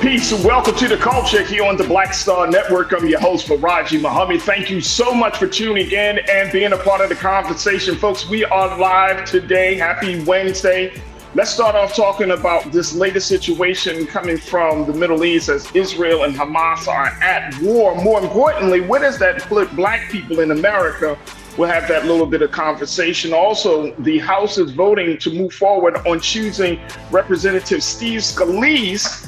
Peace and welcome to the culture here on the Black Star Network. I'm your host, Farajii. Thank you so much for tuning in and being a part of the conversation. Folks, we are live today. Happy Wednesday. Let's start off talking about this latest situation coming from the Middle East as Israel and Hamas are at war. More importantly, what does that put black people in America? We'll have that little bit of conversation. Also, the House is voting to move forward on choosing Representative Steve Scalise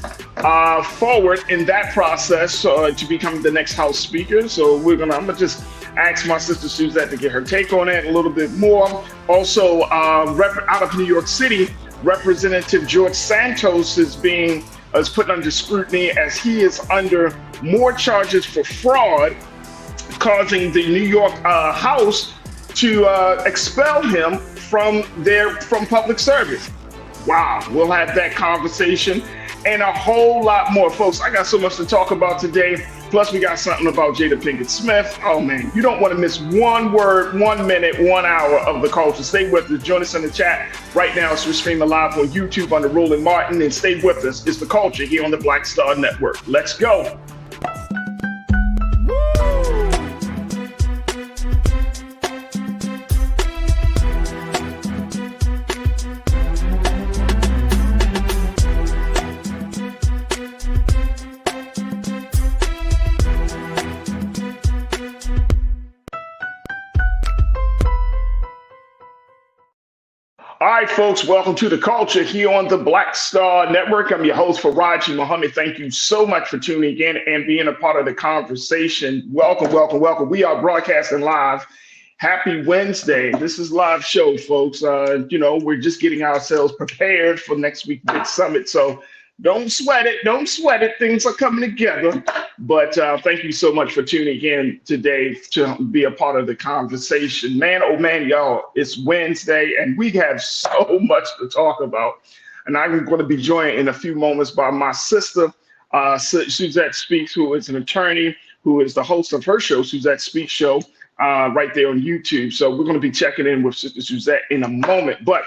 forward in that process to become the next House Speaker. So I'm gonna just ask my sister Suzette to get her take on it a little bit more. Also, out of New York City, Representative George Santos is put under scrutiny as he is under more charges for fraud, causing the New York House to expel him from public service. Wow, we'll have that conversation and a whole lot more, folks. I got so much to talk about today. Plus, we got something about Jada Pinkett Smith. Oh man, you don't want to miss one word, 1 minute, 1 hour of the culture. Stay with us. Join us in the chat right now. So we're streaming live on YouTube under Roland Martin, and stay with us. It's the culture here on the Black Star Network. Let's go. All right, folks, welcome to the culture here on the Black Star Network. I'm your host, Farajii. Thank you so much for tuning in and being a part of the conversation. Welcome, welcome, welcome. We are broadcasting live. Happy Wednesday. This is live show, folks. We're just getting ourselves prepared for next week's big summit. So don't sweat it. Don't sweat it. Things are coming together. But thank you so much for tuning in today to be a part of the conversation. Man, oh man, y'all, it's Wednesday and we have so much to talk about. And I'm going to be joined in a few moments by my sister, Suzette Speaks, who is an attorney, who is the host of her show, Suzette Speaks Show, right there on YouTube. So we're going to be checking in with Sister Suzette in a moment. But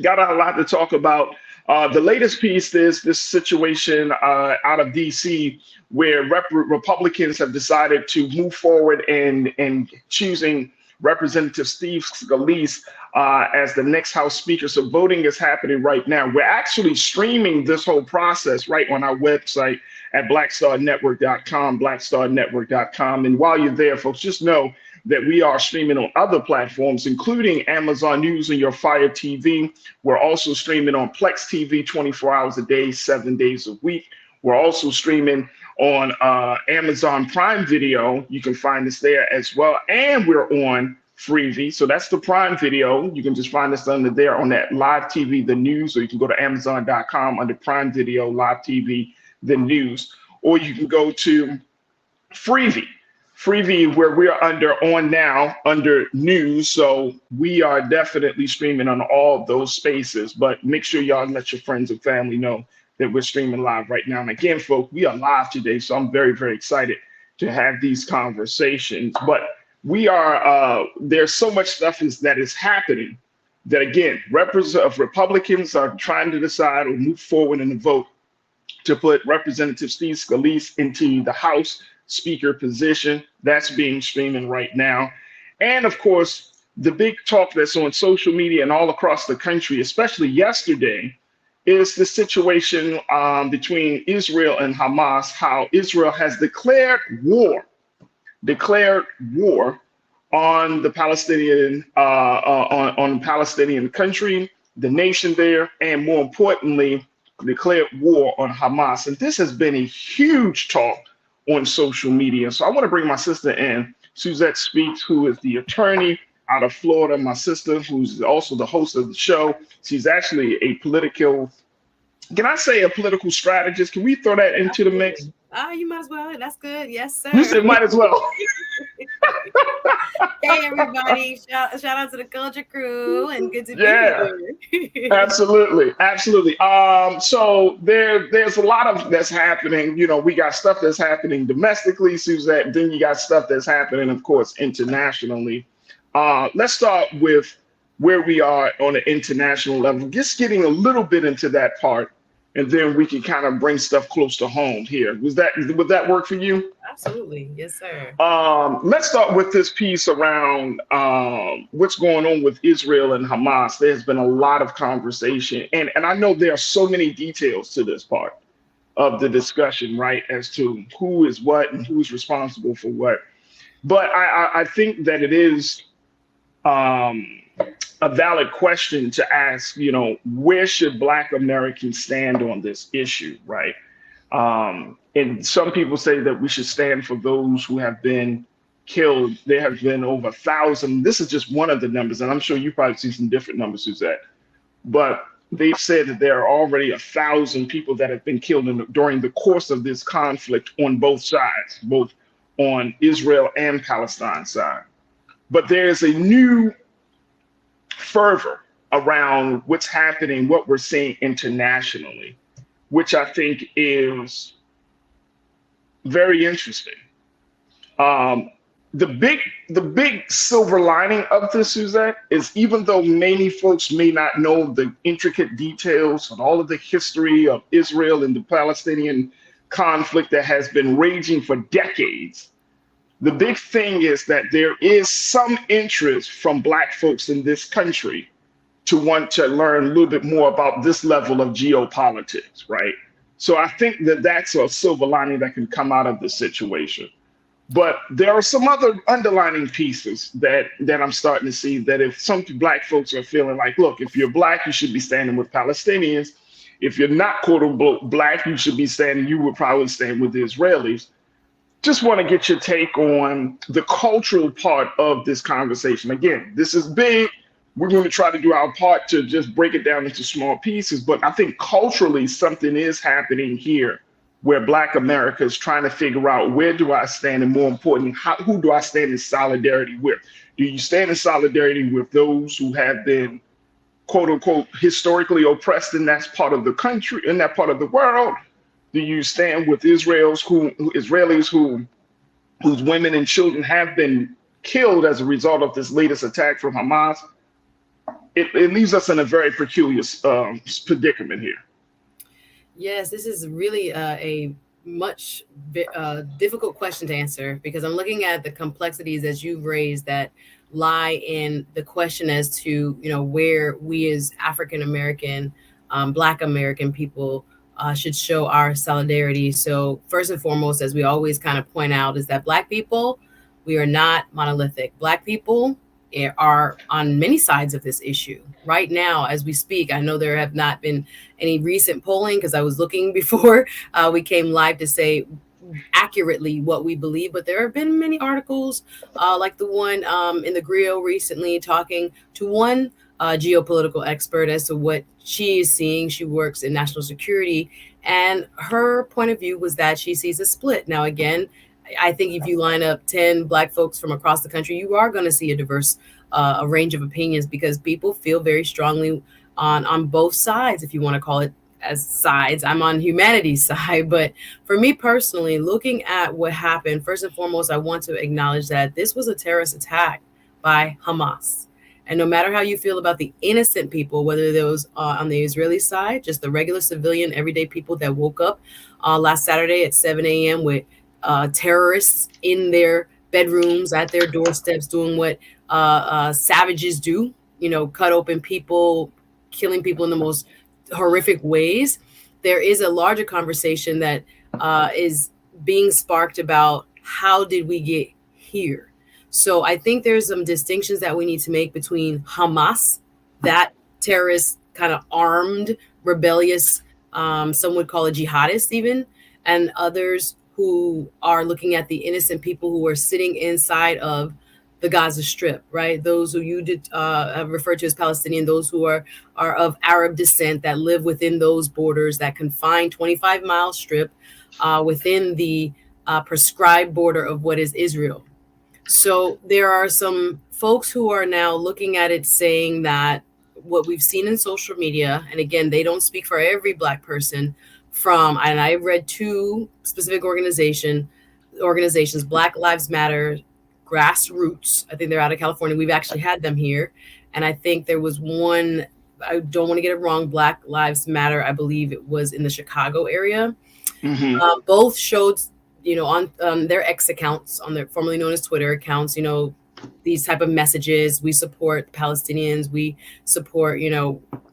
got a lot to talk about. The latest piece is this situation out of DC where Republicans have decided to move forward in choosing Representative Steve Scalise as the next House Speaker. So voting is happening right now. We're actually streaming this whole process right on our website at blackstarnetwork.com, blackstarnetwork.com. And while you're there, folks, just know that we are streaming on other platforms, including Amazon News and your Fire TV. We're also streaming on Plex TV 24 hours a day, 7 days a week. We're also streaming on Amazon Prime Video. You can find us there as well. And we're on Freevee. So that's the Prime Video. You can just find us under there on that Live TV, the news, or you can go to Amazon.com under Prime Video, Live TV, the news, or you can go to Freevee, where we are under news. So we are definitely streaming on all those spaces, but make sure y'all let your friends and family know that we're streaming live right now. And again, folks, we are live today. So I'm very, very excited to have these conversations, but we are, there's so much stuff that is happening that again, Republicans are trying to decide or move forward in the vote to put Representative Steve Scalise into the House Speaker position. That's being streamed right now. And of course, the big talk that's on social media and all across the country, especially yesterday, is the situation between Israel and Hamas, how Israel has declared war on the Palestinian, on the Palestinian country, the nation there, and more importantly, declared war on Hamas. And this has been a huge talk on social media. So I want to bring my sister in, Suzette Speaks, who is the attorney out of Florida. My sister, who's also the host of the show. She's actually a political strategist? Can we throw that into the mix? You might as well. That's good. Yes, sir. You said might as well. Hey, everybody. Shout out to the culture crew and good to be here. Absolutely. So there's a lot of that's happening. We got stuff that's happening domestically, Suzette. Then you got stuff that's happening, of course, internationally. Let's start with where we are on an international level, just getting a little bit into that part. and then we can kind of bring stuff close to home here. Would that work for you? Absolutely. Yes, sir. Let's start with this piece around what's going on with Israel and Hamas. There's been a lot of conversation, and I know there are so many details to this part of the discussion, right, as to who is what and who's responsible for what. But I think that it is a valid question to ask, where should Black Americans stand on this issue, right? And some people say that we should stand for those who have been killed. There have been over 1,000. This is just one of the numbers, and I'm sure you probably see some different numbers, Suzette. But they've said that there are already 1,000 people that have been killed during the course of this conflict on both sides, both on Israel and Palestine side. But there's a new fervor around what's happening, what we're seeing internationally, which I think is very interesting. The big silver lining of this, Suzette, is even though many folks may not know the intricate details and all of the history of Israel and the Palestinian conflict that has been raging for decades, the big thing is that there is some interest from Black folks in this country to want to learn a little bit more about this level of geopolitics, right? So I think that that's a silver lining that can come out of the situation. But there are some other underlining pieces that I'm starting to see, that if some Black folks are feeling like, look, if you're Black, you should be standing with Palestinians. If you're not quote unquote Black, you would probably stand with the Israelis. Just want to get your take on the cultural part of this conversation. Again, this is big. We're going to try to do our part to just break it down into small pieces. But I think culturally something is happening here where Black America is trying to figure out, where do I stand? And more importantly, who do I stand in solidarity with? Do you stand in solidarity with those who have been, quote unquote, historically oppressed in that part of the country, in that part of the world? Do you stand with Israelis whose women and children have been killed as a result of this latest attack from Hamas? It leaves us in a very peculiar predicament here. Yes, this is really a much difficult question to answer, because I'm looking at the complexities as you've raised that lie in the question as to, where we as African American, Black American people should show our solidarity. So first and foremost, as we always kind of point out, is that Black people, we are not monolithic. Black people are on many sides of this issue right now as we speak. I know there have not been any recent polling, because I was looking before we came live to say accurately what we believe, but there have been many articles like the one in the Griot recently, talking to one geopolitical expert as to what she is seeing. She works in national security, and her point of view was that she sees a split. Now, again, I think if you line up 10 Black folks from across the country, you are going to see a diverse a range of opinions, because people feel very strongly on both sides, if you want to call it as sides. I'm on humanity's side. But for me personally, looking at what happened, first and foremost, I want to acknowledge that this was a terrorist attack by Hamas. And no matter how you feel about the innocent people, whether those on the Israeli side, just the regular civilian, everyday people that woke up last Saturday at 7 a.m. with terrorists in their bedrooms, at their doorsteps, doing what savages do, cut open people, killing people in the most horrific ways. There is a larger conversation that is being sparked about, how did we get here? So I think there's some distinctions that we need to make between Hamas, that terrorist kind of armed, rebellious, some would call it jihadist even, and others who are looking at the innocent people who are sitting inside of the Gaza Strip, right? Those who you did have referred to as Palestinian, those who are of Arab descent, that live within those borders, that confine 25-mile strip within the prescribed border of what is Israel. So there are some folks who are now looking at it saying that what we've seen in social media, and again, they don't speak for every Black person, and I read two specific organizations, Black Lives Matter, Grassroots. I think they're out of California. We've actually had them here. And I think there was one I don't want to get it wrong, Black Lives Matter, I believe it was in the Chicago area. Both showed, on their X accounts, on their formerly known as Twitter accounts, these type of messages. We support Palestinians. We support,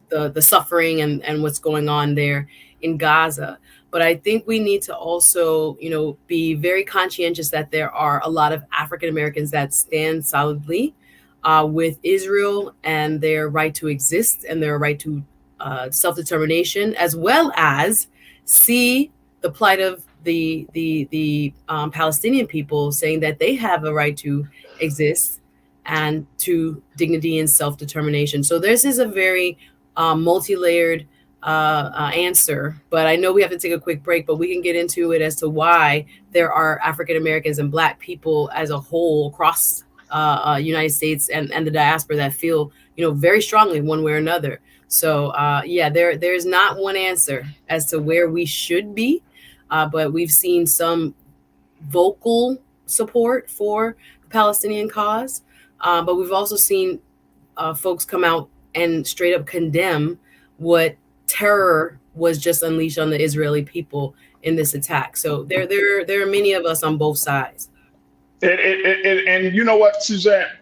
the suffering and what's going on there in Gaza. But I think we need to also, be very conscientious that there are a lot of African Americans that stand solidly with Israel and their right to exist and their right to self-determination, as well as see the plight of the Palestinian people, saying that they have a right to exist and to dignity and self-determination. So this is a very multi-layered answer, but I know we have to take a quick break, but we can get into it as to why there are African Americans and Black people as a whole across United States and the diaspora that feel, very strongly one way or another. So there's not one answer as to where we should be, but we've seen some vocal support for the Palestinian cause, but we've also seen folks come out and straight up condemn what terror was just unleashed on the Israeli people in this attack. So there are many of us on both sides. And you know what, Suzette?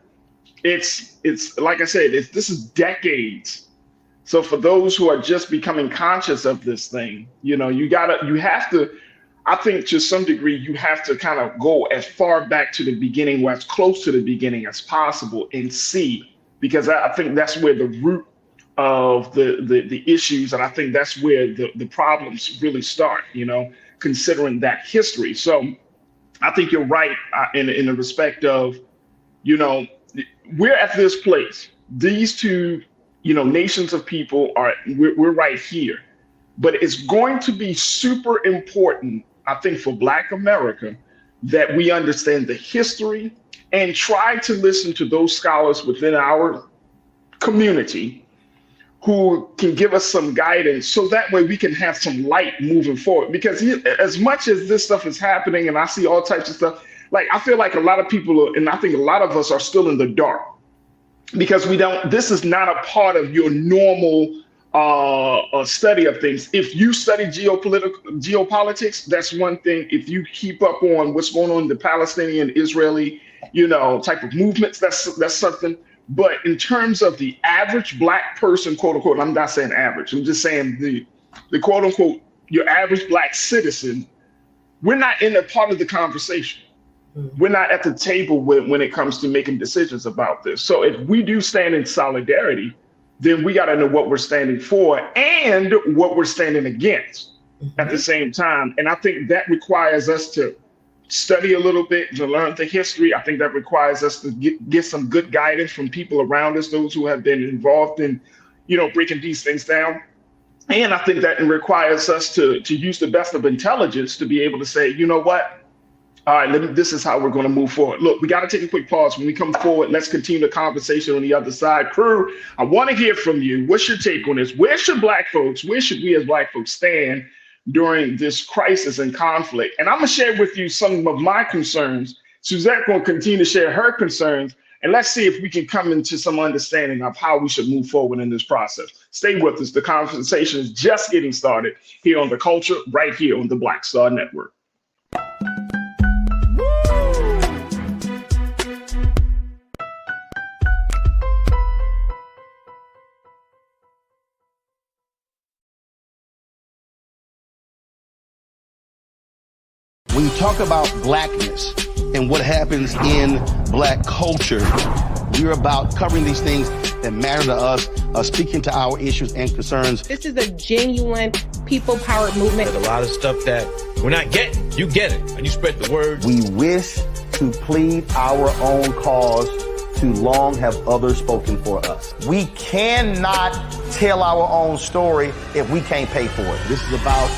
It's like I said, this is decades. So for those who are just becoming conscious of this thing, you have to, I think to some degree, you have to kind of go as far back to the beginning or as close to the beginning as possible and see, because I think that's where the root of the issues, and I think that's where the problems really start, considering that history. So I think you're right in the respect of, we're at this place. These two, nations of people we're right here. But it's going to be super important, I think, for Black America that we understand the history and try to listen to those scholars within our community who can give us some guidance, so that way we can have some light moving forward. Because as much as this stuff is happening and I see all types of stuff, like I feel like a lot of people, and I think a lot of us are still in the dark because this is not a part of your normal study of things. If you study geopolitics, that's one thing. If you keep up on what's going on in the Palestinian, Israeli, type of movements, that's something. But in terms of the average Black person, quote unquote, I'm not saying average, I'm just saying the quote unquote, your average Black citizen, we're not in a part of the conversation. We're not at the table when it comes to making decisions about this. So if we do stand in solidarity, then we got to know what we're standing for and what we're standing against at the same time. And I think that requires us to study a little bit, to learn the history. I think that requires us to get some good guidance from people around us, those who have been involved in, breaking these things down. And I think that it requires us to use the best of intelligence to be able to say, you know what? All right, this is how we're going to move forward. Look, we got to take a quick pause. When we come forward, let's continue the conversation on the other side. Crew, I want to hear from you. What's your take on this? Where should we as Black folks stand during this crisis and conflict? And I'm going to share with you some of my concerns. Suzette going to continue to share her concerns. And let's see if we can come into some understanding of how we should move forward in this process. Stay with us. The conversation is just getting started here on The Culture, right here on the Black Star Network. When you talk about Blackness and what happens in Black culture, we're about covering these things that matter to us, speaking to our issues and concerns. This is a genuine people-powered movement. There's a lot of stuff that we're not getting. You get it, and you spread the word. We wish to plead our own cause. Too long have others spoken for us. We cannot tell our own story if we can't pay for it. This is about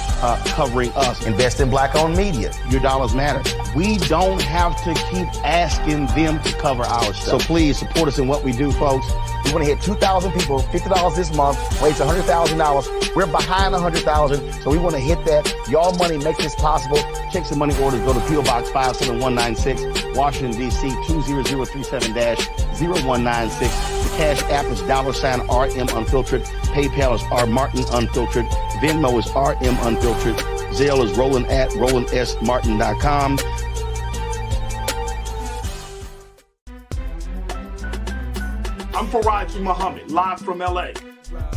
covering us. Invest in Black-owned media. Your dollars matter. We don't have to keep asking them to cover our stuff. So please support us in what we do, folks. We want to hit 2,000 people, $50 this month, raise $100,000. We're behind 100,000, so we want to hit that. Y'all money make this possible. Check some money orders. Go to P.O. Box 57196, Washington, D.C. 20037-0196. Cash App is $RM Unfiltered. PayPal is R Martin Unfiltered. Venmo is RM Unfiltered. Zelle is Roland at RolandSMartin.com. I'm Farajii Muhammad, live from LA.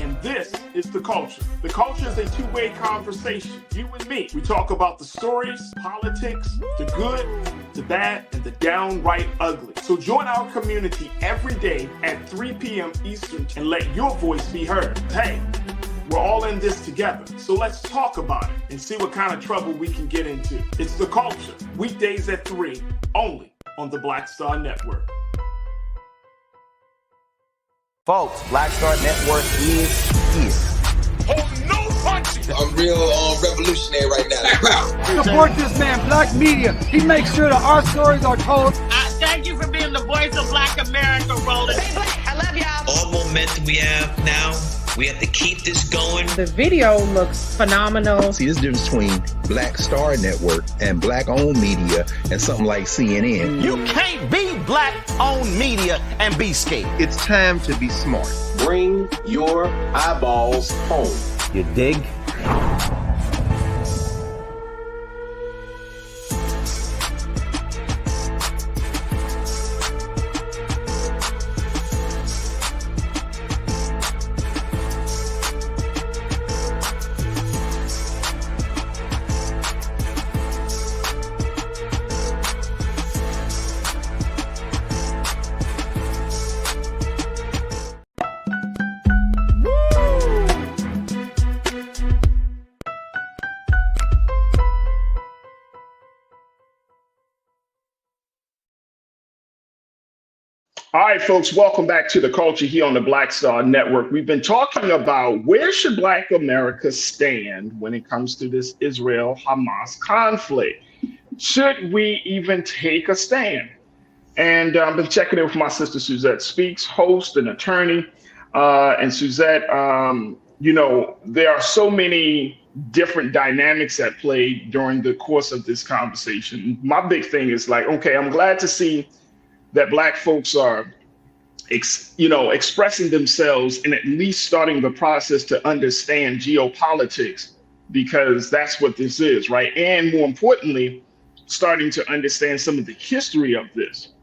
And this is The Culture. The Culture is a two-way conversation. You and me. We talk about the stories, politics, the good, the bad, and the downright ugly. So join our community every day at 3 p.m. Eastern and let your voice be heard. Hey, we're all in this together. So let's talk about it and see what kind of trouble we can get into. It's The Culture, weekdays at 3, only on the Black Star Network. Folks, Black Star Network is here. Oh, no punches! I'm real revolutionary right now. Support this man, Black Media. He makes sure that our stories are told. Thank you for being the voice of Black America, Roland. Stay black. I love y'all. All momentum we have now, we have to keep this going. The video looks phenomenal. See, there's a difference between Black Star Network and Black-owned media and something like CNN. You can't be Black-owned media and be scared. It's time to be smart. Bring your eyeballs home. You dig? All right, folks, welcome back to The Culture here on the Black Star Network. We've been talking about where should Black America stand when it comes to this Israel-Hamas conflict. Should we even take a stand? And I've been checking in with my sister Suzette Speaks, host and attorney. And Suzette, you know, there are so many different dynamics at play during the course of this conversation. My big thing is like, okay, I'm glad to see that Black folks are, expressing themselves and at least starting the process to understand geopolitics, because that's what this is, right? And more importantly, starting to understand some of the history of this.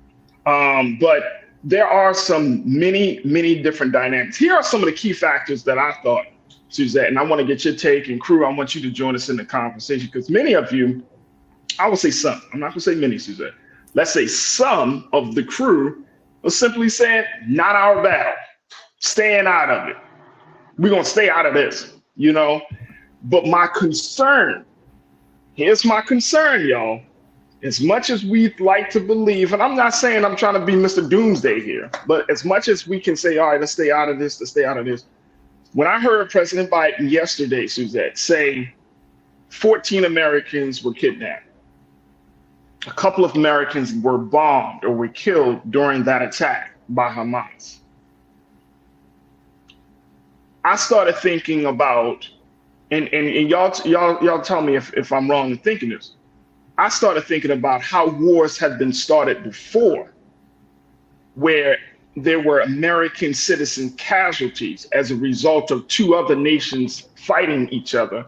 But there are many different dynamics. Here are some of the key factors that I thought, Suzette, and I want to get your take, and crew, I want you to join us in the conversation, because many of you, I will say some, I'm not gonna say many, Suzette, let's say some of the crew are simply saying, not our battle, staying out of it. We're going to stay out of this, you know? But my concern, here's my concern, y'all. As much as we'd like to believe, and I'm not saying I'm trying to be Mr. Doomsday here, but as much as we can say, all right, let's stay out of this, when I heard President Biden yesterday, Suzette, say 14 Americans were kidnapped, a couple of Americans were bombed or were killed during that attack by Hamas, I started thinking about, and y'all tell me if I'm wrong in thinking this. I started thinking about how wars had been started before, where there were American citizen casualties as a result of two other nations fighting each other,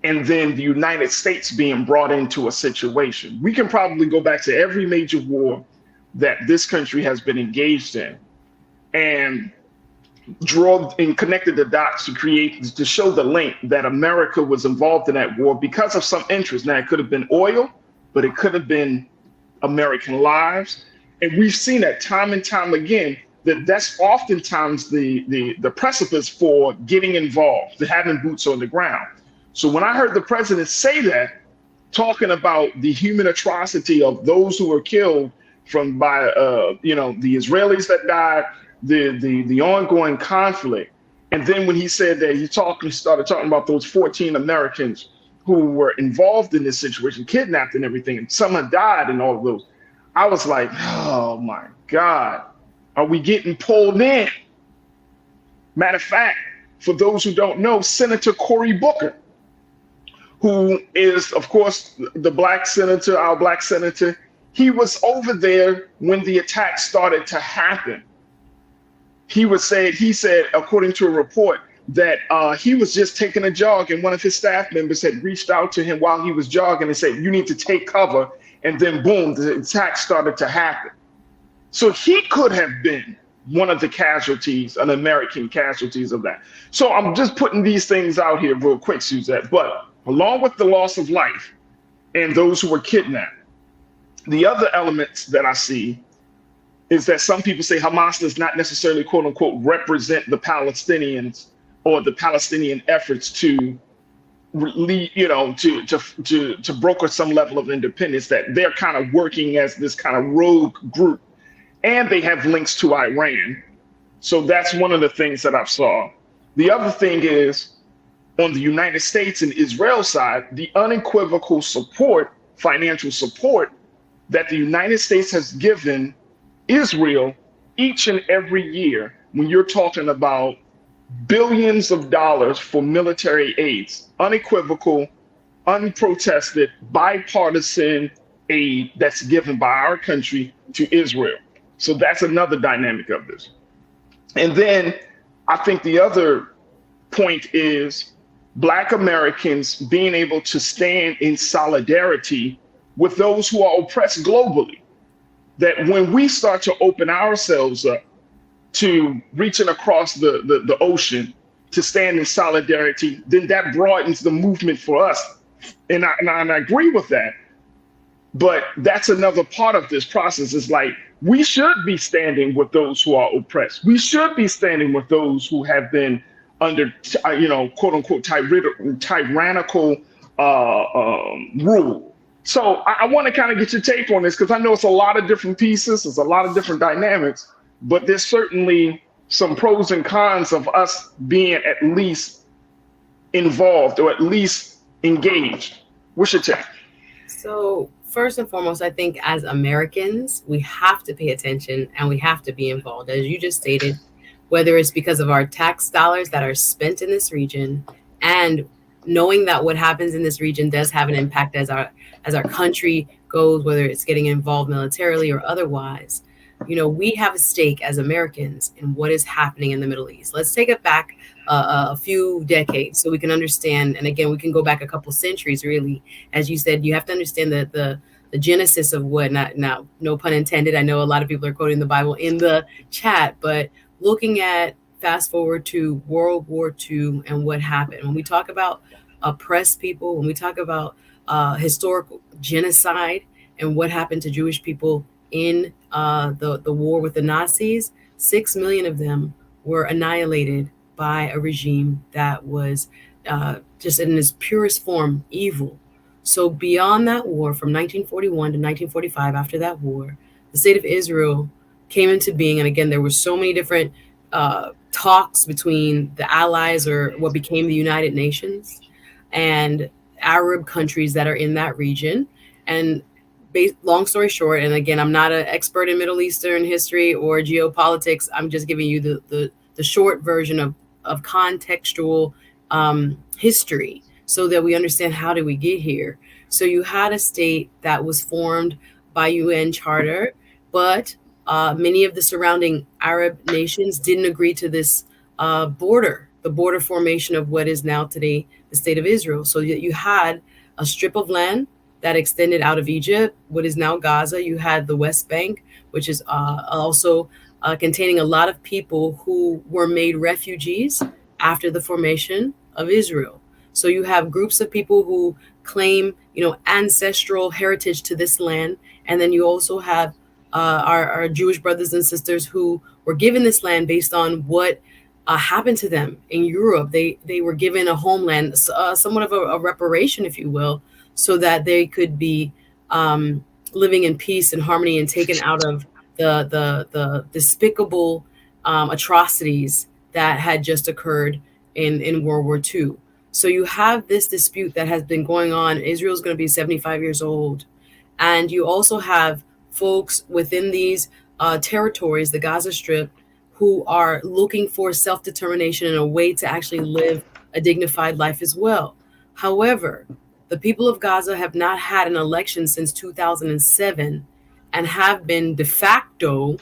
and then the United States being brought into a situation. We can probably go back to every major war that this country has been engaged in and draw and connected the dots to show the link that America was involved in that war because of some interest. Now, it could have been oil, but it could have been American lives. And we've seen that time and time again, that's oftentimes the precipice for getting involved, to having boots on the ground. So when I heard the president say that, talking about the human atrocity of those who were killed by the Israelis that died, the ongoing conflict, and then when he said that he started talking about those 14 Americans who were involved in this situation, kidnapped and everything, and some had died and all of those, I was like, oh my God, are we getting pulled in? Matter of fact, for those who don't know, Senator Cory Booker, who is, of course, the black senator, our black senator, he was over there when the attack started to happen. he said, according to a report, that he was just taking a jog, and one of his staff members had reached out to him while he was jogging and said, "You need to take cover." And then boom, the attack started to happen. So he could have been one of the casualties, an American casualties of that. So I'm just putting these things out here real quick, Suzette. But along with the loss of life and those who were kidnapped, the other elements that I see is that some people say Hamas does not necessarily, quote unquote, represent the Palestinians or the Palestinian efforts to, to broker some level of independence, that they're kind of working as this kind of rogue group. And they have links to Iran. So that's one of the things that I've saw. The other thing is, on the United States and Israel side, the unequivocal support, financial support, that the United States has given Israel each and every year, when you're talking about billions of dollars for military aids, unequivocal, unprotested, bipartisan aid that's given by our country to Israel. So that's another dynamic of this. And then I think the other point is Black Americans being able to stand in solidarity with those who are oppressed globally. That when we start to open ourselves up to reaching across the ocean to stand in solidarity, then that broadens the movement for us. And I agree with that. But that's another part of this process, is like, we should be standing with those who are oppressed. We should be standing with those who have been under, quote unquote, tyrannical rule. So I want to kind of get your take on this, because I know it's a lot of different pieces, there's a lot of different dynamics, but there's certainly some pros and cons of us being at least involved or at least engaged. What's your take? So first and foremost, I think as Americans, we have to pay attention and we have to be involved. As you just stated, whether it's because of our tax dollars that are spent in this region, and knowing that what happens in this region does have an impact as our country goes, whether it's getting involved militarily or otherwise. We have a stake as Americans in what is happening in the Middle East. Let's take it back a few decades so we can understand. And again, we can go back a couple centuries, really. As you said, you have to understand the genesis of what, now, no pun intended. I know a lot of people are quoting the Bible in the chat, but looking at fast forward to World War II and what happened. When we talk about oppressed people, when we talk about historical genocide and what happened to Jewish people in the war with the Nazis, 6 million of them were annihilated by a regime that was just in its purest form evil. So beyond that war, from 1941 to 1945, after that war, the state of Israel came into being. And again, there were so many different talks between the allies, or what became the United Nations, and Arab countries that are in that region. And long story short, and again, I'm not an expert in Middle Eastern history or geopolitics. I'm just giving you the short version of contextual history, so that we understand how did we get here. So you had a state that was formed by UN charter, but many of the surrounding Arab nations didn't agree to this the border formation of what is now today the state of Israel. So you had a strip of land that extended out of Egypt, what is now Gaza. You had the West Bank, which is also containing a lot of people who were made refugees after the formation of Israel. So you have groups of people who claim, ancestral heritage to this land. And then you also have our Jewish brothers and sisters who were given this land based on what happened to them in Europe. They were given a homeland, somewhat of a reparation, if you will, so that they could be living in peace and harmony and taken out of the despicable atrocities that had just occurred in World War II. So you have this dispute that has been going on. Israel's going to be 75 years old. And you also have folks within these territories, the Gaza Strip, who are looking for self-determination and a way to actually live a dignified life as well. However, the people of Gaza have not had an election since 2007 and have been de facto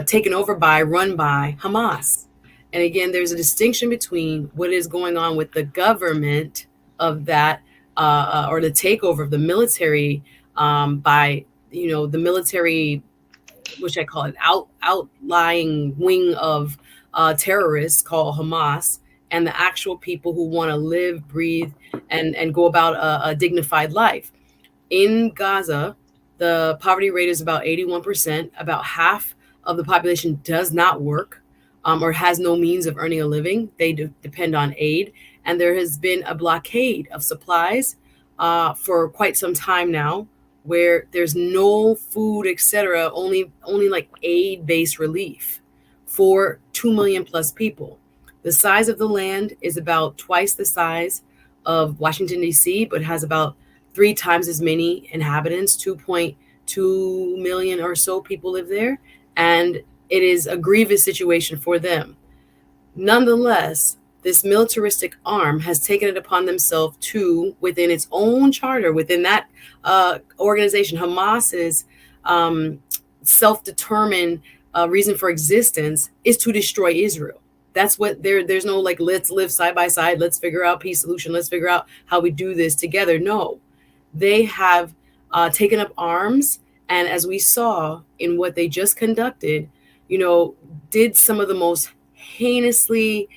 taken over by, run by Hamas. And again, there's a distinction between what is going on with the government of that, or the takeover of the military by, the military, which I call it outlying wing of terrorists called Hamas, and the actual people who want to live, breathe, and go about a dignified life. In Gaza, the poverty rate is about 81%. About half of the population does not work or has no means of earning a living. They depend on aid. And there has been a blockade of supplies for quite some time now, where there's no food, etc., only like aid-based relief for 2 million plus people. The size of the land is about twice the size of Washington, D.C., but has about 3 times as many inhabitants. 2.2 million or so people live there, and it is a grievous situation for them. Nonetheless, this militaristic arm has taken it upon themselves to, within its own charter, within that organization, Hamas's self-determined reason for existence is to destroy Israel. That's what there's no like, let's live side by side, let's figure out peace solution, let's figure out how we do this together. No, they have taken up arms, and as we saw in what they just conducted, did some of the most heinously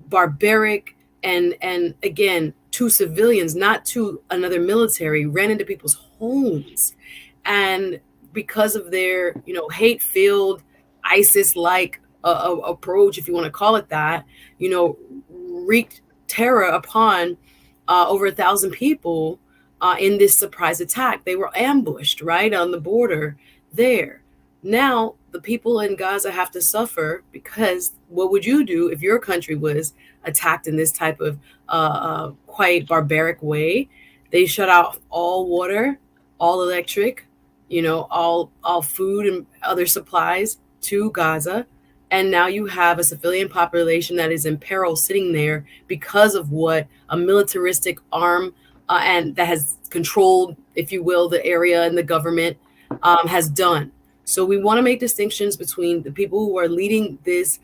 barbaric and again, to civilians, not to another military, ran into people's homes. And because of their, hate-filled, ISIS-like approach, if you want to call it that, wreaked terror upon over 1,000 people in this surprise attack. They were ambushed right on the border there. Now, the people in Gaza have to suffer, because what would you do if your country was attacked in this type of quite barbaric way? They shut out all water, all electric, all food and other supplies to Gaza. And now you have a civilian population that is in peril sitting there because of what a militaristic arm and that has controlled, if you will, the area and the government has done. So we want to make distinctions between the people who are leading this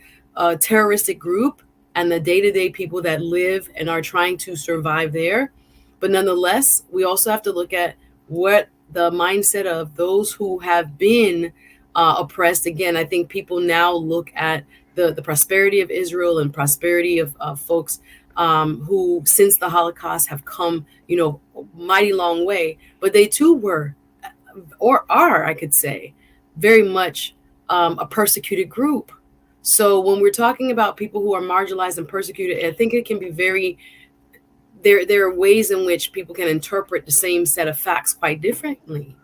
terroristic group and the day-to-day people that live and are trying to survive there. But nonetheless, we also have to look at what the mindset of those who have been oppressed. Again, I think people now look at the prosperity of Israel and prosperity of folks who, since the Holocaust, have come, mighty long way. But they too were, or are, I could say, very much a persecuted group. So when we're talking about people who are marginalized and persecuted, I think it can be there are ways in which people can interpret the same set of facts quite differently.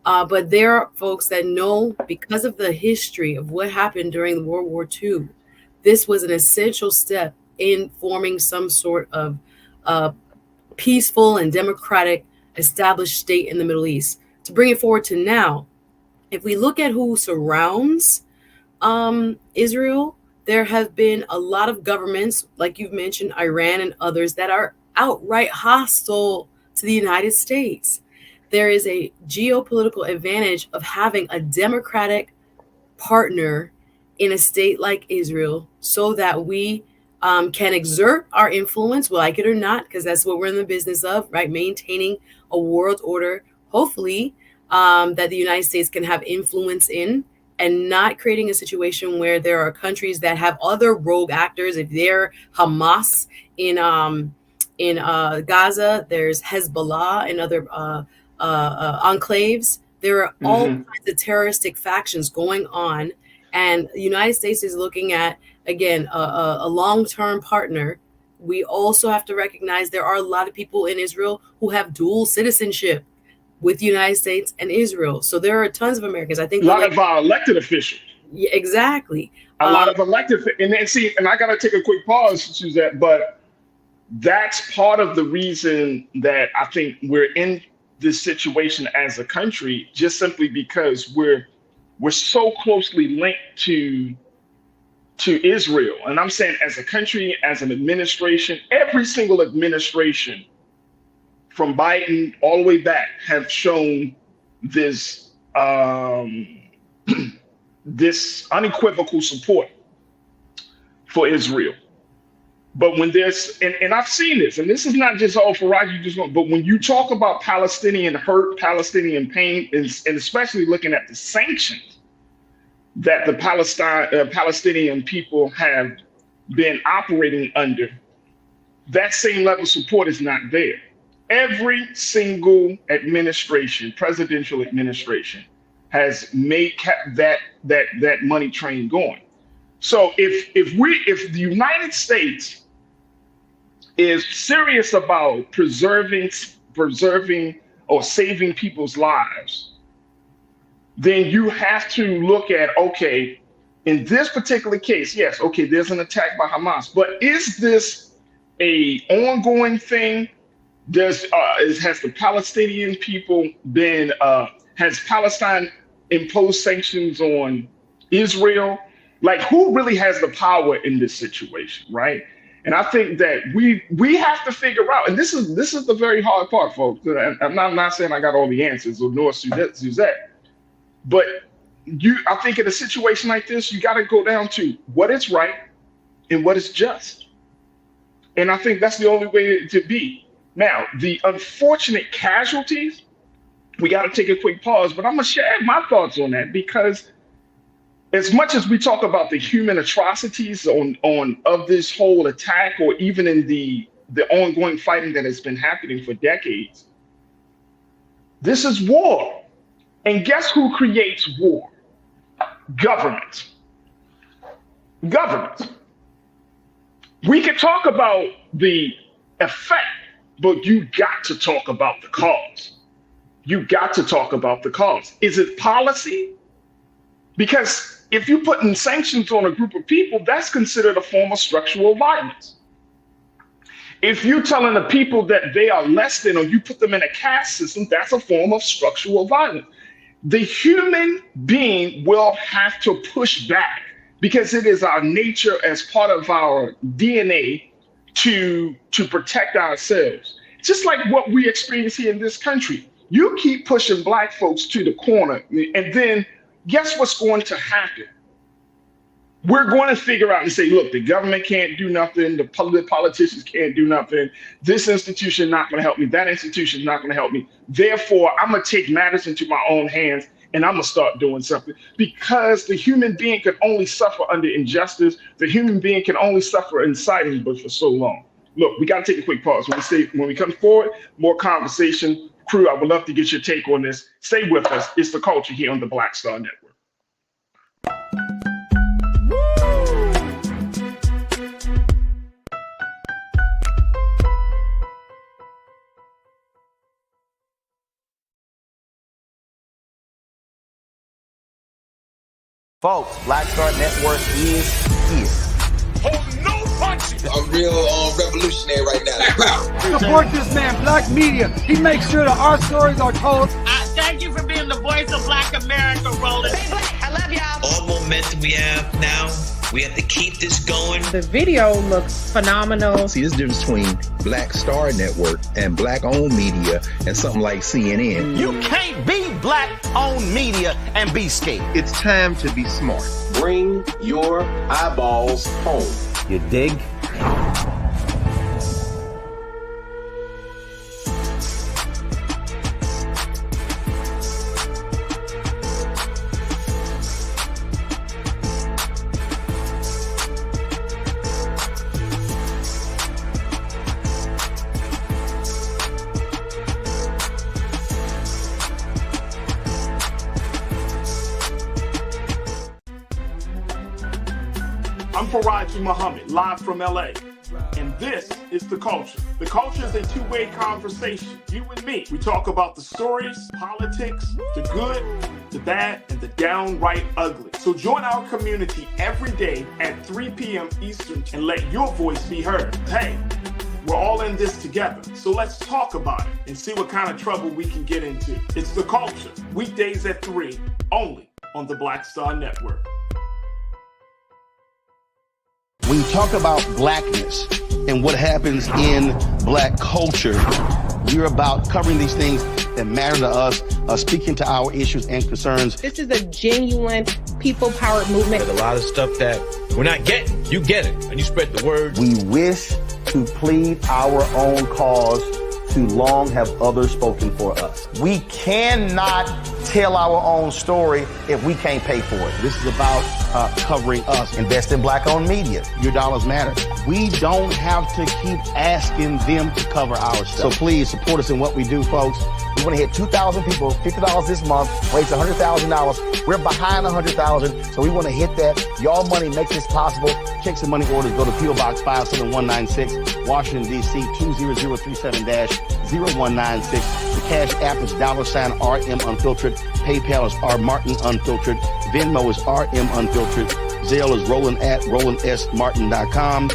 But there are folks that know, because of the history of what happened during World War II, this was an essential step in forming some sort of peaceful and democratic established state in the Middle East. To bring it forward to now, if we look at who surrounds Israel, there have been a lot of governments, like you've mentioned, Iran and others, that are outright hostile to the United States. There is a geopolitical advantage of having a democratic partner in a state like Israel, so that we can exert our influence, like it or not, because that's what we're in the business of, right? Maintaining a world order, hopefully, that the United States can have influence in, and not creating a situation where there are countries that have other rogue actors. If they're Hamas in Gaza, there's Hezbollah and other enclaves. There are all kinds of terroristic factions going on, and the United States is looking at, again, a long-term partner. We also have to recognize there are a lot of people in Israel who have dual citizenship with the United States and Israel. So there are tons of Americans. I think a lot of elected officials. Yeah, exactly. A lot of elected, and then see, and I got to take a quick pause, Suzette, but that's part of the reason that I think we're in this situation as a country, just simply because we're so closely linked to Israel. And I'm saying, as a country, as an administration, every single administration from Biden all the way back have shown this this unequivocal support for Israel. But when there's, and I've seen this, and this is not just all Farajii, but when you talk about Palestinian hurt, Palestinian pain, and especially looking at the sanctions that the Palestinian people have been operating under, that same level of support is not there. Every single administration, presidential administration, has kept that money train going. So if the United States is serious about preserving or saving people's lives, then you have to look at, okay, in this particular case, yes, okay, there's an attack by Hamas, but is this a ongoing thing? Has the Palestinian people has Palestine imposed sanctions on Israel? Like, who really has the power in this situation, right? And I think that we have to figure out, and this is the very hard part, folks. I'm not saying I got all the answers, or nor Suzette, but I think in a situation like this, you got to go down to what is right and what is just. And I think that's the only way to be. Now, the unfortunate casualties, we got to take a quick pause, but I'm going to share my thoughts on that, because as much as we talk about the human atrocities of this whole attack, or even in the ongoing fighting that has been happening for decades, this is war. And guess who creates war? Government. Government. We can talk about the effect, but you got to talk about the cause. You got to talk about the cause. Is it policy? Because if you put in sanctions on a group of people, that's considered a form of structural violence. If you're telling the people that they are less than, or you put them in a caste system, that's a form of structural violence. The human being will have to push back, because it is our nature as part of our DNA to protect ourselves. Just like what we experience here in this country. You keep pushing Black folks to the corner, and then guess what's going to happen? We're going to figure out and say, look, the government can't do nothing. The politicians can't do nothing. This institution not going to help me. That institution is not going to help me. Therefore, I'm going to take matters into my own hands, and I'm going to start doing something, because the human being can only suffer under injustice. The human being can only suffer in silence, but for so long. Look, we got to take a quick pause. When we come forward, more conversation. Crew, I would love to get your take on this. Stay with us. It's The Culture here on the Black Star Network. Folks, Black Star Network is here. Oh, no punches! I'm real revolutionary right now. Support this man, Black Media. He makes sure that our stories are told. Thank you for being the voice of Black America, Roland. Stay black. I love y'all. All momentum we have now, we have to keep this going. The video looks phenomenal. See, there's a difference between Black Star Network and Black-owned media and something like CNN. You can't be Black-owned media and be scared. It's time to be smart. Bring your eyeballs home. You dig? I'm Farajii Muhammad, live from LA. And this is The Culture. The Culture is a two-way conversation. You and me. We talk about the stories, politics, the good, the bad, and the downright ugly. So join our community every day at 3 p.m. Eastern and let your voice be heard. Hey, we're all in this together. So let's talk about it and see what kind of trouble we can get into. It's The Culture, weekdays at 3, only on the Black Star Network. When you talk about blackness and what happens in Black culture, we're about covering these things that matter to us, speaking to our issues and concerns. This is a genuine people-powered movement. There's a lot of stuff that we're not getting. You get it, and you spread the word. We wish to plead our own cause to long have others spoken for us. We cannot tell our own story if we can't pay for it. This is about covering us. Invest in black-owned media. Your dollars matter. We don't have to keep asking them to cover our stuff. So please support us in what we do, folks. We want to hit 2,000 people, $50 this month, raise $100,000. We're behind 100,000, so we want to hit that. Y'all money makes this possible. Check some money orders. Go to P.O. Box 57196, Washington, D.C. 20037-0196. The Cash App is $RM Unfiltered. PayPal is R Martin Unfiltered. Venmo is RM Unfiltered. Zelle is roland@rolandsmartin.com.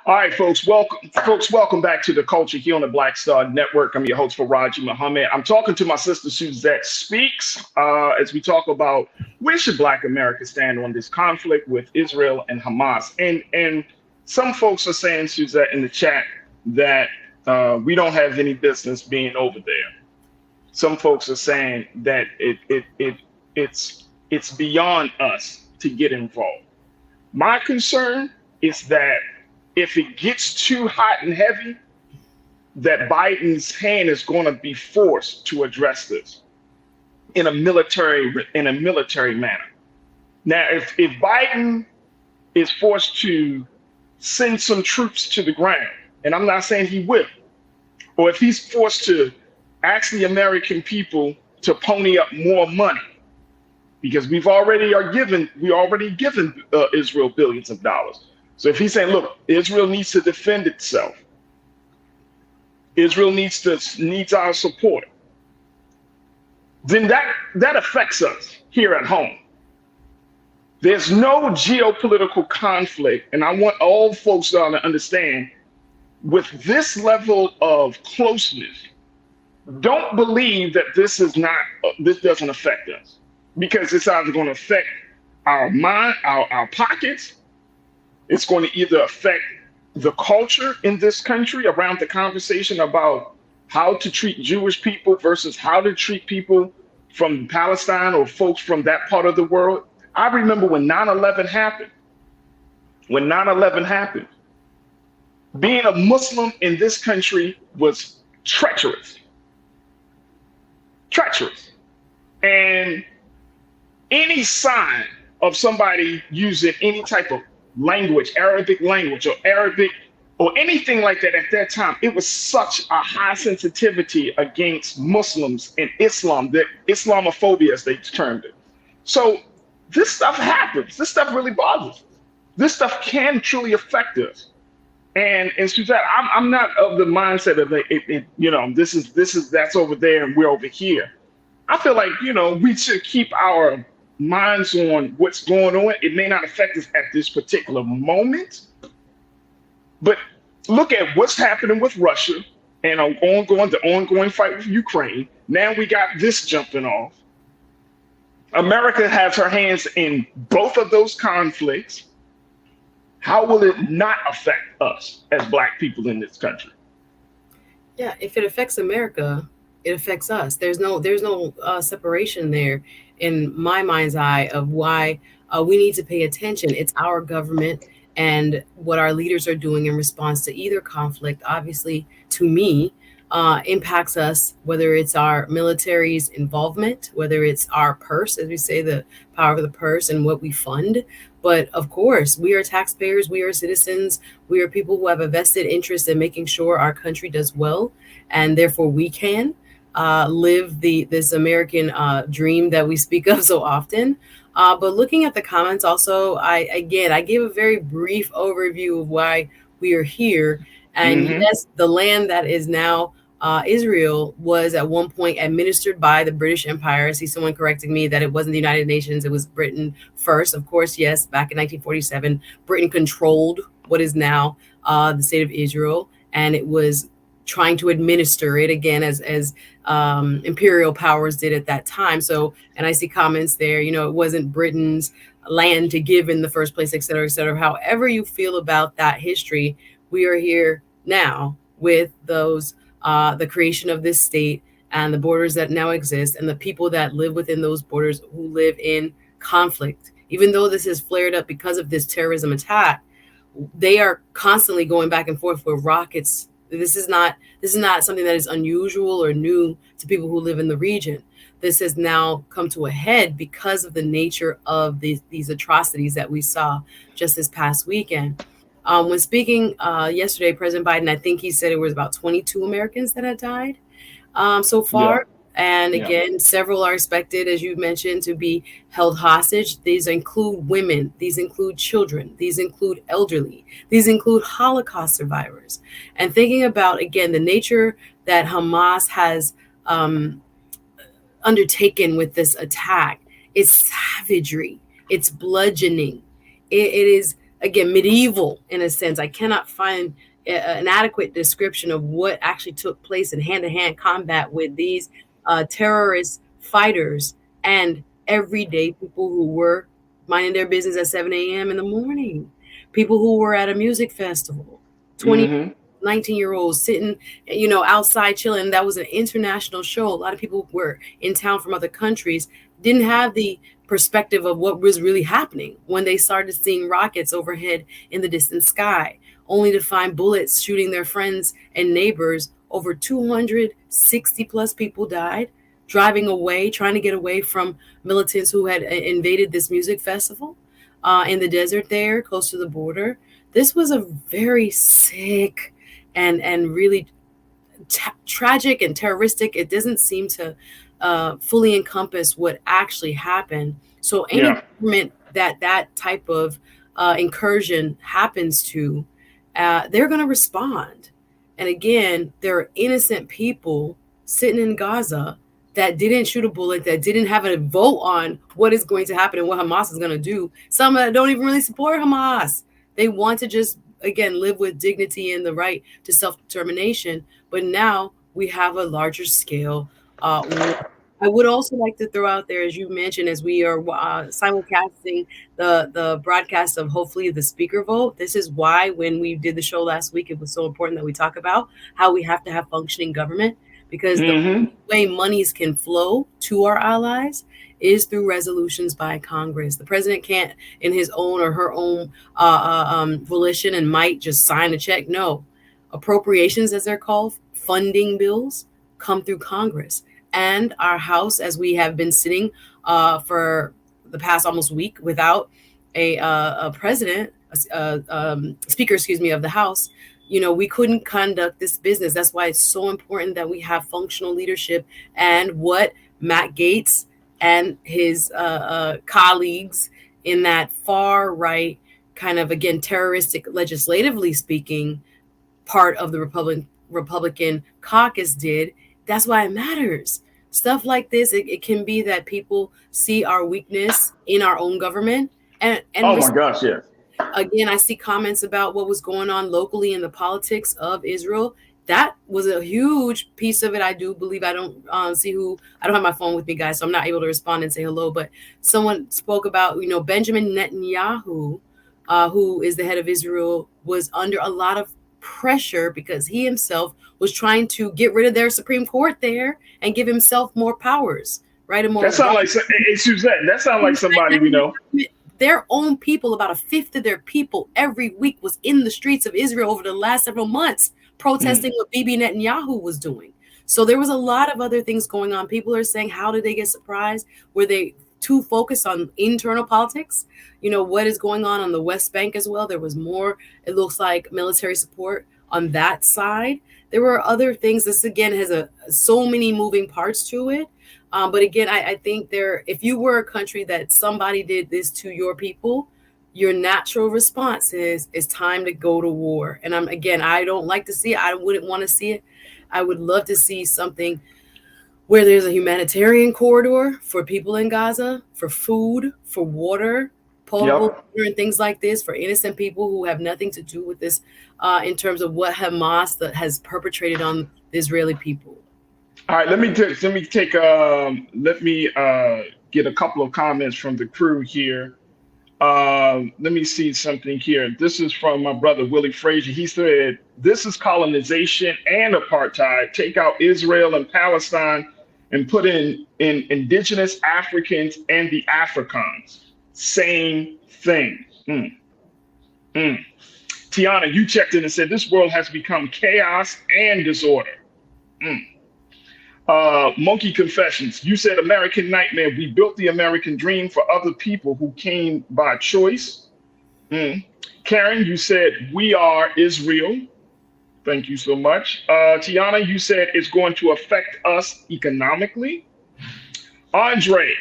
All right, folks, welcome back to the Culture here on the Black Star Network. I'm your host, Farajii Muhammad. I'm talking to my sister, Suzette Speaks, as we talk about where should Black America stand on this conflict with Israel and Hamas. And some folks are saying, Suzette, in the chat that we don't have any business being over there. Some folks are saying that it's beyond us to get involved. My concern is that if it gets too hot and heavy, that Biden's hand is going to be forced to address this in a military manner. Now, if Biden is forced to send some troops to the ground, and I'm not saying he will, or if he's forced to ask the American people to pony up more money, because we already given Israel billions of dollars. So if he's saying, look, Israel needs to defend itself, Israel needs our support, then that affects us here at home. There's no geopolitical conflict, and I want all folks to understand, with this level of closeness, don't believe that this doesn't affect us, because it's either going to affect our mind, our pockets. It's going to either affect the culture in this country around the conversation about how to treat Jewish people versus how to treat people from Palestine or folks from that part of the world. I remember when 9/11 happened. When 9/11 happened, being a Muslim in this country was treacherous. Treacherous. And any sign of somebody using any type of language, Arabic language or Arabic or anything like that at that time, it was such a high sensitivity against Muslims and Islam, that Islamophobia, as they termed it. So this stuff happens. This stuff really bothers us. This stuff can truly affect us. And Suzette, I'm not of the mindset of that's over there and we're over here. I feel like, we should keep our minds on what's going on. It may not affect us at this particular moment, but look at what's happening with Russia and the ongoing fight with Ukraine. Now we got this jumping off. America has her hands in both of those conflicts. How will it not affect us as Black people in this country? Yeah, if it affects America, it affects us. There's no separation there in my mind's eye of why we need to pay attention. It's our government and what our leaders are doing in response to either conflict, obviously, to me, impacts us, whether it's our military's involvement, whether it's our purse, as we say, the power of the purse and what we fund. But of course, we are taxpayers, we are citizens, we are people who have a vested interest in making sure our country does well, and therefore we can live this American dream that we speak of so often. But looking at the comments also, I gave a very brief overview of why we are here. And yes, the land that is now Israel was at one point administered by the British Empire. I see someone correcting me that it wasn't the United Nations, it was Britain first. Of course, yes, back in 1947, Britain controlled what is now the state of Israel, and it was trying to administer it again as imperial powers did at that time. So, and I see comments there, you know, it wasn't Britain's land to give in the first place, et cetera, et cetera. However you feel about that history, we are here now with those, the creation of this state and the borders that now exist and the people that live within those borders who live in conflict. Even though this has flared up because of this terrorism attack, they are constantly going back and forth with rockets. This is not something that is unusual or new to people who live in the region. This has now come to a head because of the nature of these atrocities that we saw just this past weekend. When speaking yesterday, President Biden, I think he said it was about 22 Americans that had died so far. Yeah. And again, several are expected, as you mentioned, to be held hostage. These include women. These include children. These include elderly. These include Holocaust survivors. And thinking about, again, the nature that Hamas has undertaken with this attack, it's savagery. It's bludgeoning. It is, again, medieval in a sense. I cannot find an adequate description of what actually took place in hand-to-hand combat with these terrorist fighters and everyday people who were minding their business at 7 a.m. in the morning, people who were at a music festival, 19-year-olds sitting, you know, outside chilling. That was an international show. A lot of people were in town from other countries, didn't have the perspective of what was really happening when they started seeing rockets overhead in the distant sky, only to find bullets shooting their friends and neighbors. Over 260 plus people died driving away, trying to get away from militants who had invaded this music festival in the desert there close to the border. This was a very sick and really tragic and terroristic. It doesn't seem to fully encompass what actually happened. So any government that type of incursion happens to, they're going to respond. And again, there are innocent people sitting in Gaza that didn't shoot a bullet, that didn't have a vote on what is going to happen and what Hamas is going to do. Some don't even really support Hamas. They want to just, again, live with dignity and the right to self-determination. But now we have a larger scale. I would also like to throw out there, as you mentioned, as we are simulcasting the broadcast of hopefully the speaker vote. This is why when we did the show last week, it was so important that we talk about how we have to have functioning government, because the way monies can flow to our allies is through resolutions by Congress. The president can't, in his own or her own volition and might, just sign a check. No, appropriations, as they're called, funding bills, come through Congress. And our House, as we have been sitting for the past almost week without a president, speaker, of the House, you know, we couldn't conduct this business. That's why it's so important that we have functional leadership. And what Matt Gaetz and his colleagues in that far right kind of, again, terroristic, legislatively speaking, part of the Republican caucus did. That's why it matters. Stuff like this, it can be that people see our weakness in our own government. And oh my gosh, yeah. Again, I see comments about what was going on locally in the politics of Israel. That was a huge piece of it. I do believe, I don't have my phone with me, guys, so I'm not able to respond and say hello. But someone spoke about, you know, Benjamin Netanyahu, who is the head of Israel, was under a lot of pressure because he himself was trying to get rid of their Supreme Court there and give himself more powers, right? And more. That sounds like, hey, Suzette, that sounds like somebody we know. Their own people, about a fifth of their people every week was in the streets of Israel over the last several months protesting what Bibi Netanyahu was doing. So there was a lot of other things going on. People are saying, how did they get surprised? Were they too focused on internal politics? You know, what is going on the West Bank as well? There was more, it looks like, military support on that side. There were other things. This, again, has so many moving parts to it. But again, I think if you were a country that somebody did this to your people, your natural response is it's time to go to war. And I don't like to see it. I wouldn't want to see it. I would love to see something where there's a humanitarian corridor for people in Gaza, for food, for water, potable water and things like this for innocent people who have nothing to do with this in terms of what Hamas has perpetrated on the Israeli people. All right, let me get a couple of comments from the crew here. Let me see something here. This is from my brother Willie Frazier. He said, "This is colonization and apartheid. Take out Israel and Palestine and put in indigenous Africans and the Afrikaans. Same thing." Tiana, you checked in and said, "This world has become chaos and disorder." Monkey Confessions, you said, "American nightmare. We built the American dream for other people who came by choice." Karen, you said, "We are Israel." Thank you so much. Tiana, you said, "It's going to affect us economically." Andre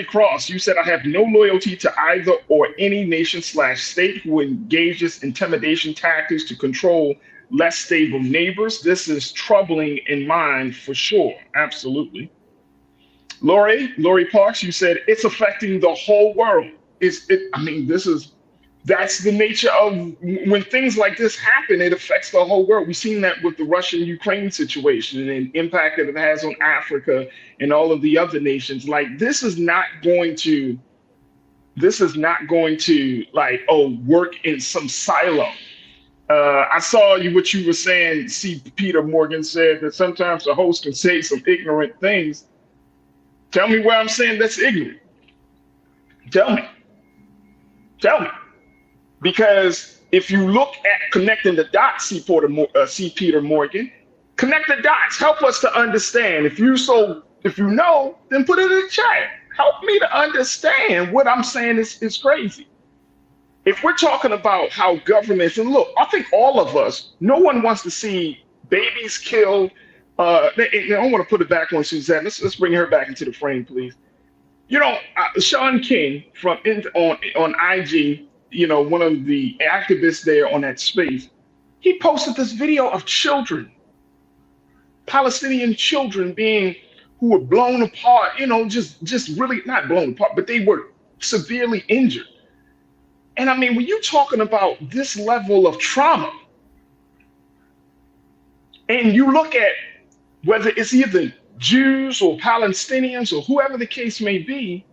Cross, you said, "I have no loyalty to either or any nation/state who engages intimidation tactics to control less stable neighbors. This is troubling in mind for sure." Absolutely. Lori Parks, you said, "It's affecting the whole world." That's the nature of when things like this happen, it affects the whole world. We've seen that with the Russian-Ukraine situation and the impact that it has on Africa and all of the other nations. Like, this is not going to work in some silo. I saw what you were saying. C. Peter Morgan said that sometimes the host can say some ignorant things. Tell me where I'm saying that's ignorant. Tell me. Because if you look at connecting the dots, C. Peter Morgan, connect the dots. Help us to understand. If you know, then put it in the chat. Help me to understand what I'm saying is crazy. If we're talking about how governments, and look, I think all of us, no one wants to see babies killed. I want to put it back on Suzanne. Let's bring her back into the frame, please. Sean King on IG, one of the activists there on that space, he posted this video of children, Palestinian children who were blown apart, just really not blown apart, but they were severely injured. And I mean, when you're talking about this level of trauma, and you look at whether it's either Jews or Palestinians or whoever the case may be,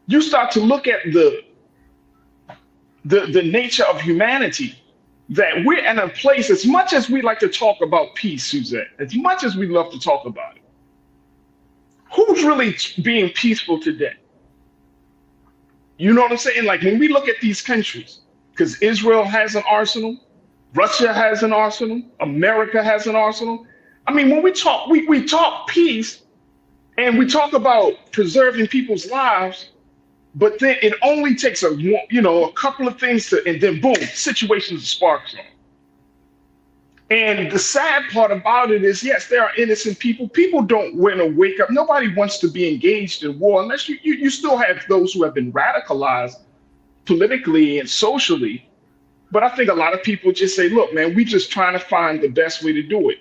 you start to look at the nature of humanity, that we're in a place, as much as we like to talk about peace, Suzette, as much as we love to talk about it, who's really being peaceful today? You know what I'm saying? Like, when we look at these countries, because Israel has an arsenal, Russia has an arsenal, America has an arsenal. I mean, when we talk peace and we talk about preserving people's lives, but then it only takes a couple of things and then boom, situations sparks on. And the sad part about it is, yes, there are innocent people. People don't want to wake up. Nobody wants to be engaged in war unless you still have those who have been radicalized politically and socially. But I think a lot of people just say, look, man, we just trying to find the best way to do it,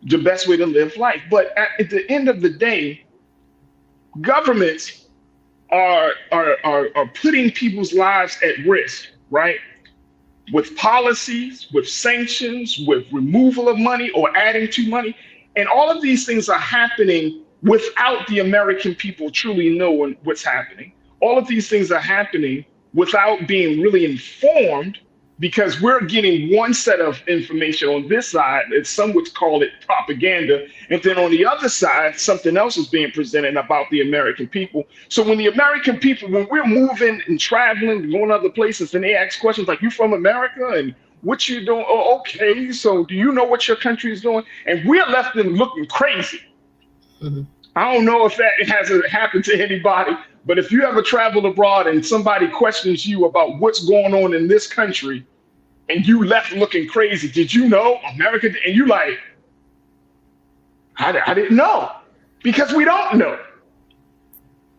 the best way to live life. But at the end of the day, governments are putting people's lives at risk, right? With policies, with sanctions, with removal of money or adding to money. And all of these things are happening without the American people truly knowing what's happening. All of these things are happening without being really informed, because we're getting one set of information on this side, and some would call it propaganda. And then on the other side, something else is being presented about the American people. So when the American people, when we're moving and traveling, going other places, and they ask questions like, "You from America? And what you doing? Oh, okay. So do you know what your country is doing?" And we're left in looking crazy. Mm-hmm. I don't know if that hasn't happened to anybody, but if you ever travel abroad and somebody questions you about what's going on in this country and you left looking crazy, "Did you know America?" And you like, I didn't know, because we don't know.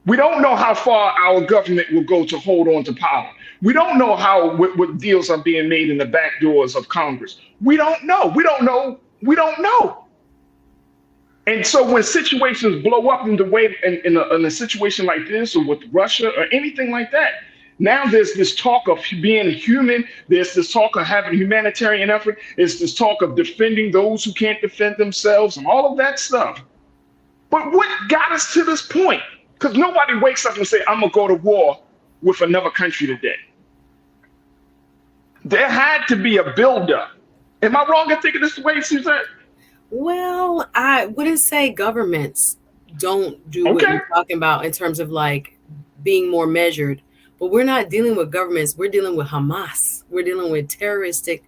We don't know how far our government will go to hold on to power. We don't know what deals are being made in the back doors of Congress. We don't know. We don't know. And so when situations blow up in the way in a situation like this, or with Russia or anything like that, Now there's this talk of being human. There's this talk of having humanitarian effort. There's this talk of defending those who can't defend themselves and all of that stuff. But what got us to this point? Because nobody wakes up and say, I'm going to go to war with another country today. There had to be a buildup. Am I wrong in thinking this the way, Suzette? Well, I wouldn't say governments don't do what you're talking about in terms of like being more measured. But we're not dealing with governments. We're dealing with Hamas. We're dealing with terroristic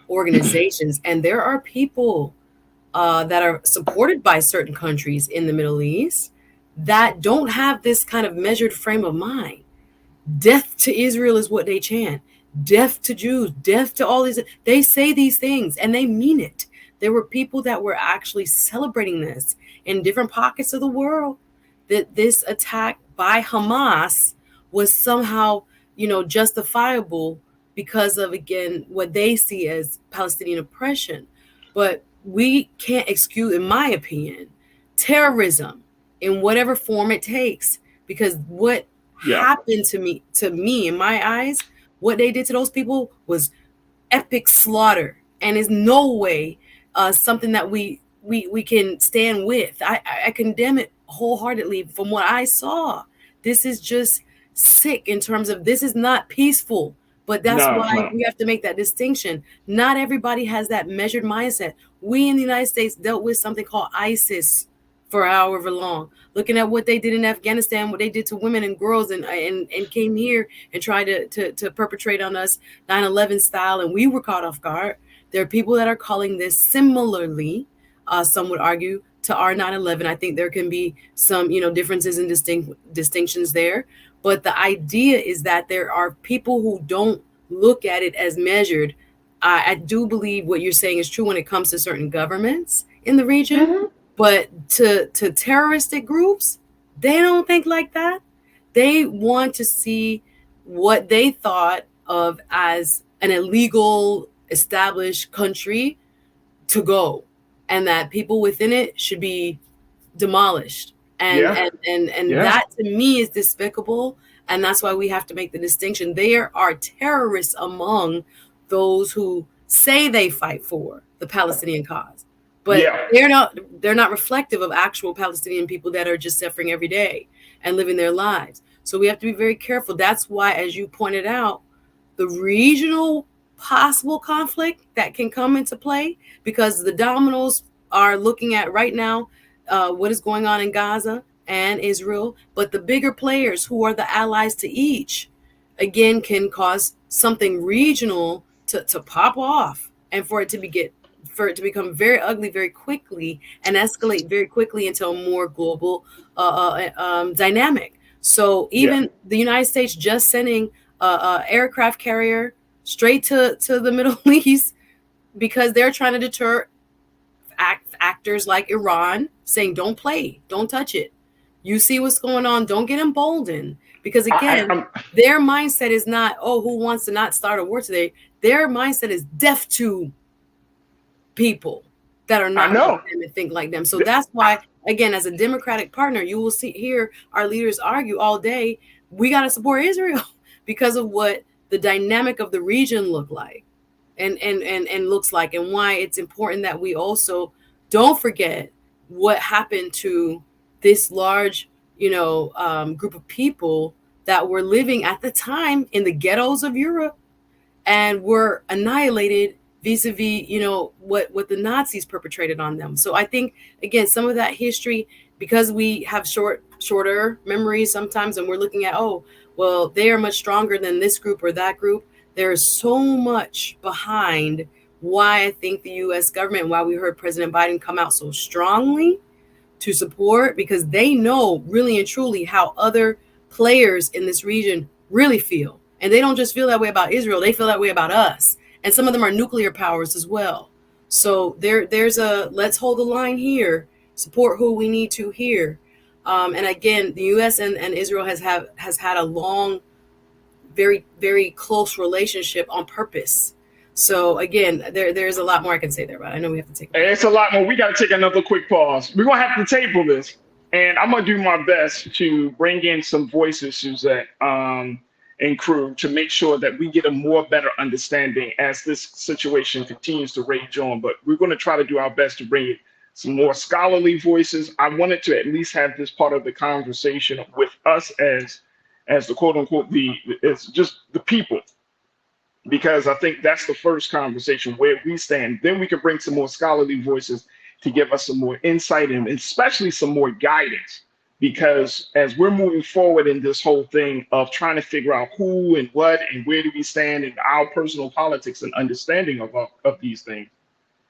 organizations. And there are people that are supported by certain countries in the Middle East that don't have this kind of measured frame of mind. Death to Israel is what they chant. Death to Jews. Death to all these. They say these things and they mean it. There were people that were actually celebrating this in different pockets of the world, that this attack by Hamas was somehow, justifiable because of, again, what they see as Palestinian oppression. But we can't excuse, in my opinion, terrorism in whatever form it takes, because what happened to me, in my eyes, what they did to those people was epic slaughter, and is no way something that we can stand with. I condemn it wholeheartedly from what I saw. This is just sick in terms of this is not peaceful, but that's why we have to make that distinction. Not everybody has that measured mindset. We in the United States dealt with something called ISIS for however long, looking at what they did in Afghanistan, what they did to women and girls, and came here and tried to perpetrate on us 9/11 style, and we were caught off guard. There are people that are calling this similarly, some would argue, to our 9/11. I think there can be some, differences and distinctions there. But the idea is that there are people who don't look at it as measured. I do believe what you're saying is true when it comes to certain governments in the region, but to terroristic groups, they don't think like that. They want to see what they thought of as an illegal established country to go, and that people within it should be demolished. And that to me is despicable. And that's why we have to make the distinction. There are terrorists among those who say they fight for the Palestinian cause, but they're not reflective of actual Palestinian people that are just suffering every day and living their lives. So we have to be very careful. That's why, as you pointed out, the regional possible conflict that can come into play, because the dominoes are looking at right now what is going on in Gaza and Israel, but the bigger players who are the allies to each, again, can cause something regional to pop off, and for it to become very ugly very quickly and escalate very quickly into a more global dynamic. So even the United States just sending a aircraft carrier straight to the Middle East because they're trying to deter actors like Iran, saying, don't play, don't touch it. You see what's going on, don't get emboldened. Because again, their mindset is not, who wants to not start a war today? Their mindset is deaf to people that are not like them and think like them. So that's why, again, as a Democratic partner, you will hear our leaders argue all day, we got to support Israel because of what the dynamic of the region look like and looks like, and why it's important that we also don't forget what happened to this large, group of people that were living at the time in the ghettos of Europe and were annihilated vis-a-vis, what the Nazis perpetrated on them. So I think, again, some of that history, because we have shorter memories sometimes, and we're looking at, they are much stronger than this group or that group. There is so much behind why I think the U.S. government, why we heard President Biden come out so strongly to support, because they know really and truly how other players in this region really feel. And they don't just feel that way about Israel, they feel that way about us. And some of them are nuclear powers as well. So there's a, let's hold the line here, support who we need to here. And again, the U.S. and Israel has had a long, very, very close relationship on purpose. So again, there's a lot more I can say there, but I know we have to take. It's a lot more. We got to take another quick pause. We're gonna have to table this, and I'm gonna do my best to bring in some voices, Suzette. And and crew to make sure that we get a more better understanding as this situation continues to rage on. But we're going to try to do our best to bring some more scholarly voices. I wanted to at least have this part of the conversation with us as the quote unquote it's just the people, because I think that's the first conversation where we stand. Then we can bring some more scholarly voices to give us some more insight and especially some more guidance. Because as we're moving forward in this whole thing of trying to figure out who and what and where do we stand in our personal politics and understanding of these things,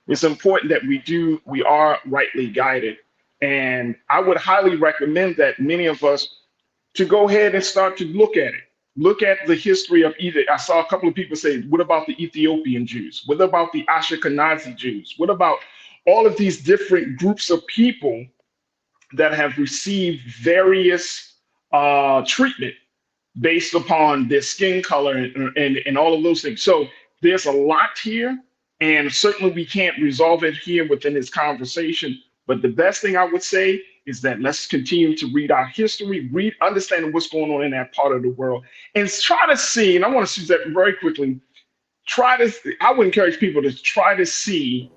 it's important that we are rightly guided. And I would highly recommend that many of us to go ahead and start to look at it. Look at the history of either. I saw a couple of people say, what about the Ethiopian Jews? What about the Ashkenazi Jews? What about all of these different groups of people that have received various treatment based upon their skin color and all of those things? So there's a lot here, and certainly we can't resolve it here within this conversation. But the best thing I would say is that let's continue to read our history, understanding what's going on in that part of the world, and try to see, and I want to see that very quickly, I would encourage people to try to see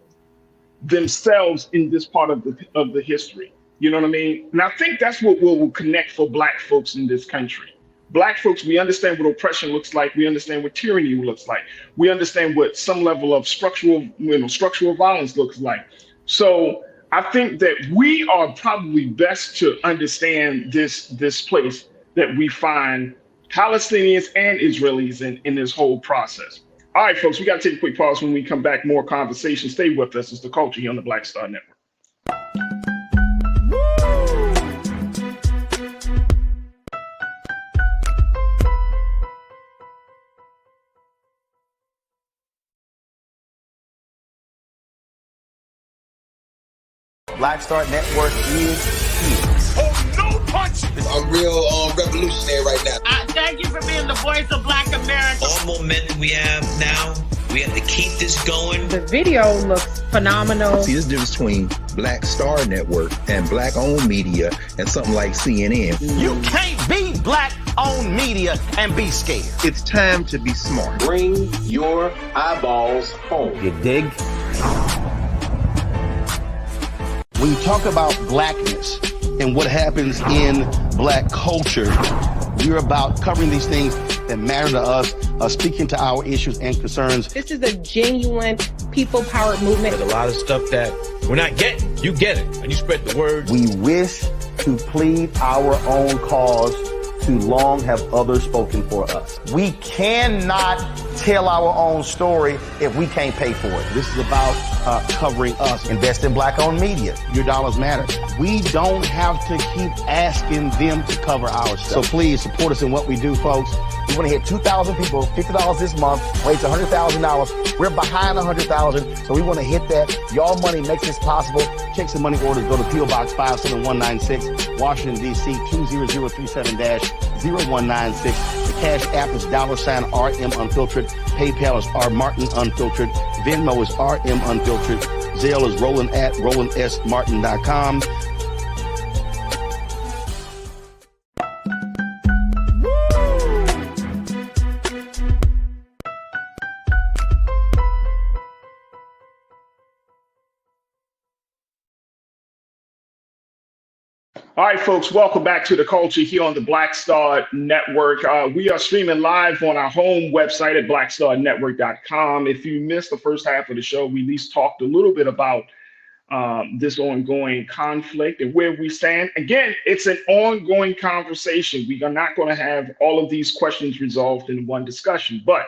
themselves in this part of the history. You know what I mean? And I think that's what will connect for Black folks in this country. Black folks, we understand what oppression looks like. We understand what tyranny looks like. We understand what some level of structural violence looks like. So I think that we are probably best to understand this place that we find Palestinians and Israelis in this whole process. All right, folks, we got to take a quick pause. When we come back, more conversation. Stay with us. It's The Culture here on the Black Star Network. Black Star Network is here. Oh, no punch! I'm real revolutionary right now. Thank you for being the voice of Black America. All momentum we have now, we have to keep this going. The video looks phenomenal. See, there's a difference between Black Star Network and Black-owned media and something like CNN. You can't be Black-owned media and be scared. It's time to be smart. Bring your eyeballs home. You dig? When you talk about blackness and what happens in Black culture, we're about covering these things that matter to us, speaking to our issues and concerns. This is a genuine people-powered movement. There's a lot of stuff that we're not getting. You get it, and you spread the word. We wish to plead our own cause. Too long have others spoken for us. We cannot tell our own story if we can't pay for it. This is about covering us. Invest in Black-owned media. Your dollars matter. We don't have to keep asking them to cover our stuff. So please support us in what we do, folks. We want to hit 2,000 people, $50 this month, raise $100,000. We're behind 100,000, so we want to hit that. Your money makes this possible. Check some money orders. Go to P.O. Box 57196, Washington, D.C. 20037-0196. The Cash App is $RM Unfiltered. PayPal is R Martin Unfiltered. Venmo is RM Unfiltered. Zelle is Roland at RolandSMartin.com. All right, folks, welcome back to The Culture here on the Black Star Network. We are streaming live on our home website at blackstarnetwork.com. If you missed the first half of the show, we at least talked a little bit about this ongoing conflict and where we stand. Again, it's an ongoing conversation. We are not going to have all of these questions resolved in one discussion, but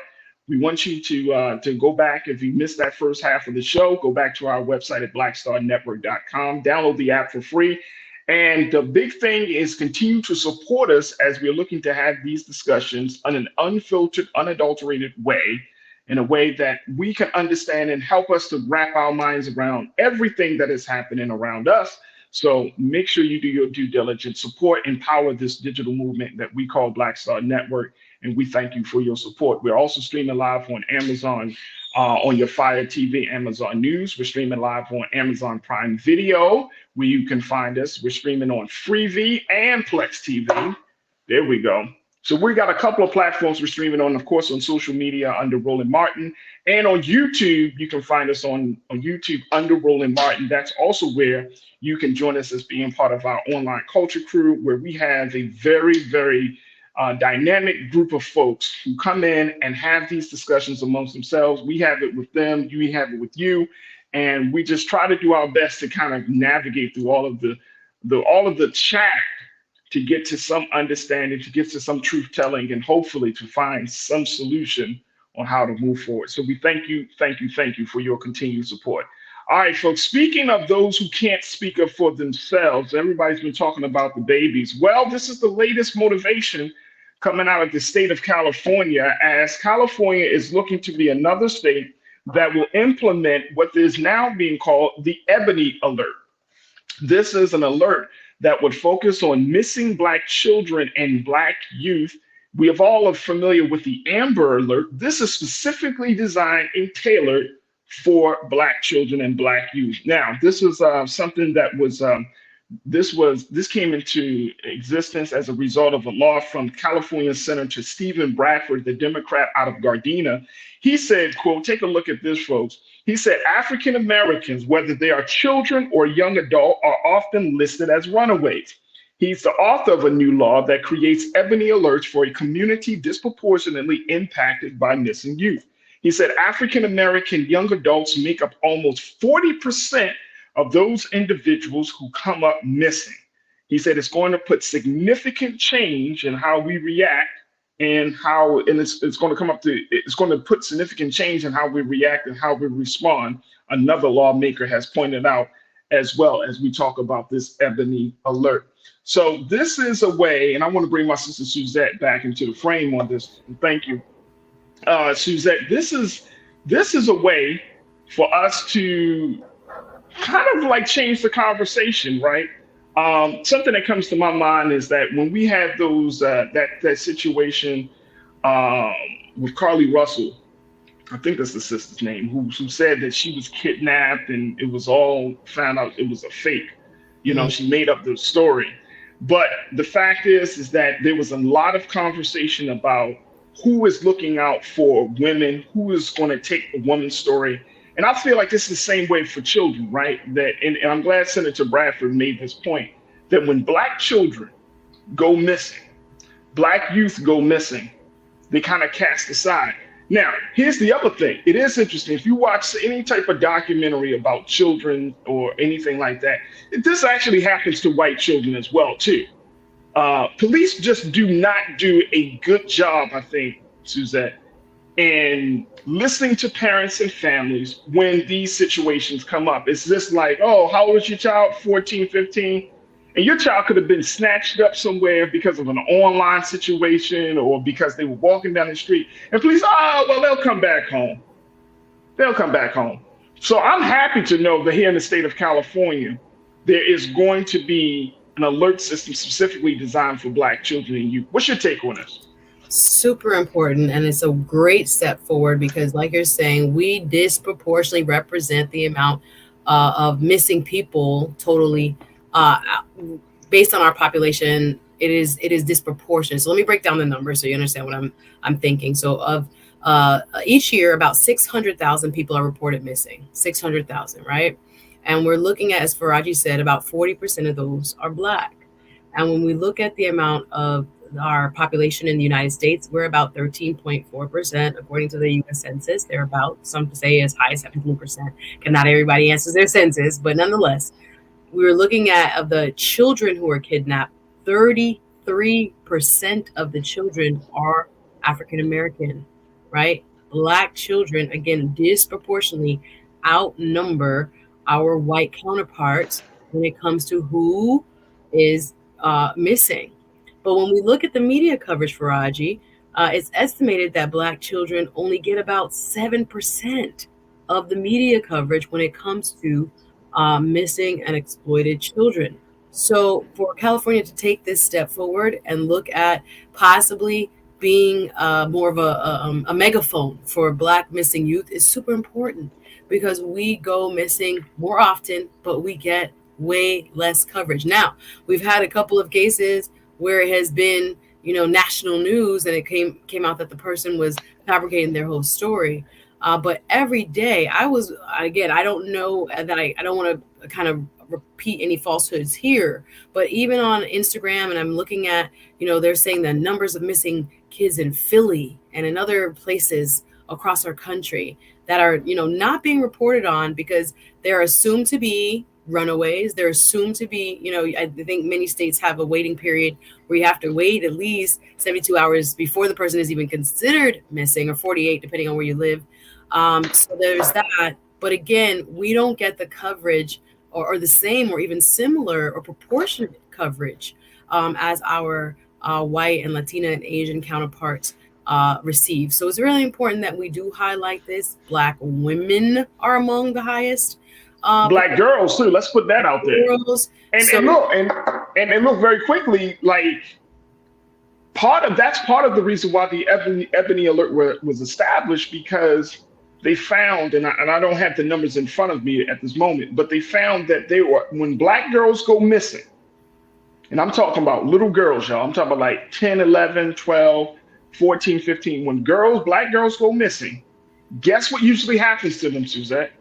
we want you to go back. If you missed that first half of the show, go back to our website at blackstarnetwork.com, download the app for free. And the big thing is continue to support us as we're looking to have these discussions in an unfiltered, unadulterated way, in a way that we can understand and help us to wrap our minds around everything that is happening around us. So make sure you do your due diligence, support, empower this digital movement that we call Black Star Network. And we thank you for your support. We're also streaming live on Amazon, on your Fire TV, Amazon News. We're streaming live on Amazon Prime Video, where you can find us. We're streaming on Freevee and Plex TV. There we go. So we got a couple of platforms we're streaming on, of course, on social media under Roland Martin, and on YouTube. You can find us on YouTube under Roland Martin. That's also where you can join us as being part of our online culture crew, where we have a very, very dynamic group of folks who come in and have these discussions amongst themselves. We have it with them, you have it with you, and we just try to do our best to kind of navigate through all of the chat to get to some understanding, to get to some truth telling, and hopefully to find some solution on how to move forward. So we thank you for your continued support. All right, folks, speaking of those who can't speak up for themselves, everybody's been talking about the babies. Well, this is the latest motivation coming out of the state of California, as California is looking to be another state that will implement what is now being called the Ebony Alert. This is an alert that would focus on missing Black children and Black youth. We have all are familiar with the Amber Alert. This is specifically designed and tailored for Black children and Black youth. Now, this was something that was this came into existence as a result of a law from California Senator Stephen Bradford, the Democrat out of Gardena. He said, quote, take a look at this, folks. He said, African Americans, whether they are children or young adult, are often listed as runaways. He's the author of a new law that creates Ebony Alerts for a community disproportionately impacted by missing youth. He said African American young adults make up almost 40% of those individuals who come up missing. He said it's going to put significant change in how we react and it's going to put significant change in how we react and how we respond. Another lawmaker has pointed out, as well as we talk about this Ebony Alert. So this is a way, and I want to bring my sister Suzette back into the frame on this. Thank you, Suzette. This is a way for us to kind of like change the conversation, right? Something that comes to my mind is that when we had those that situation with Carly Russell, I think that's the sister's name, who said that she was kidnapped and it was all found out it was a fake. You know, she made up the story. But the fact is that there was a lot of conversation about who is looking out for women, who is going to take the woman's story. And I feel like this is the same way for children, right? And I'm glad Senator Bradford made this point, that when Black children go missing, Black youth go missing, they kind of cast aside. Now, here's the other thing. It is interesting. If you watch any type of documentary about children or anything like that, this actually happens to white children as well, too. Police just do not do a good job, I think, Suzette, in listening to parents and families when these situations come up. It's just like, oh, how old is your child? 14, 15? And your child could have been snatched up somewhere because of an online situation or because they were walking down the street. And police, they'll come back home. They'll come back home. So I'm happy to know that here in the state of California, there is going to be an alert system specifically designed for Black children and youth. What's your take on this? Super important, and it's a great step forward because, like you're saying, we disproportionately represent the amount of missing people totally based on our population. It is disproportionate. So let me break down the numbers so you understand what I'm thinking. So of each year, about 600,000 people are reported missing. 600,000, right? And we're looking at, as Farajii said, about 40% of those are Black. And when we look at the amount of our population in the United States, we're about 13.4%, according to the U.S. Census. They're about, some say as high as 17%. And not everybody answers their census, but nonetheless, we were looking at of the children who are kidnapped, 33% of the children are African American, right? Black children, again, disproportionately outnumber our white counterparts when it comes to who is missing. But when we look at the media coverage, Farajii, it's estimated that Black children only get about 7% of the media coverage when it comes to missing and exploited children. So for California to take this step forward and look at possibly being more of a megaphone for Black missing youth is super important, because we go missing more often, but we get way less coverage. Now, we've had a couple of cases where it has been, national news, and it came out that the person was fabricating their whole story. But every day I don't know that I don't want to kind of repeat any falsehoods here, but even on Instagram, and I'm looking at, they're saying the numbers of missing kids in Philly and in other places across our country that are, not being reported on because they're assumed to be runaways. They're assumed to be, I think many states have a waiting period where you have to wait at least 72 hours before the person is even considered missing, or 48, depending on where you live. So there's that. But again, we don't get the coverage or the same or even similar or proportionate coverage as our white and Latina and Asian counterparts receive. So it's really important that we do highlight this. Black women are among the highest. Black girls too. Let's put that out there. And look very quickly, like that's part of the reason why the Ebony Alert was established, because they found, and I don't have the numbers in front of me at this moment, but they found that when Black girls go missing, and I'm talking about little girls, y'all, I'm talking about like 10, 11, 12, 14, 15. When Black girls go missing, guess what usually happens to them, Suzette?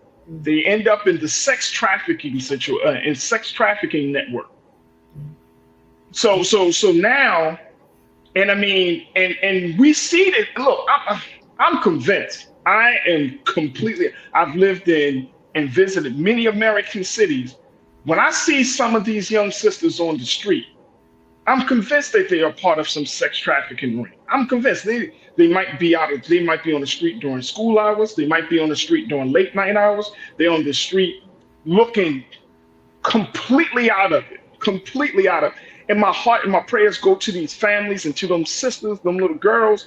They end up in the sex trafficking network. So now, and I mean, and we see that. Look, I'm convinced. I've lived in and visited many American cities. When I see some of these young sisters on the street, I'm convinced that they are part of some sex trafficking ring. I'm convinced they might be on the street during school hours. They might be on the street during late night hours. They're on the street looking completely out of it. And my heart and my prayers go to these families and to them sisters, them little girls,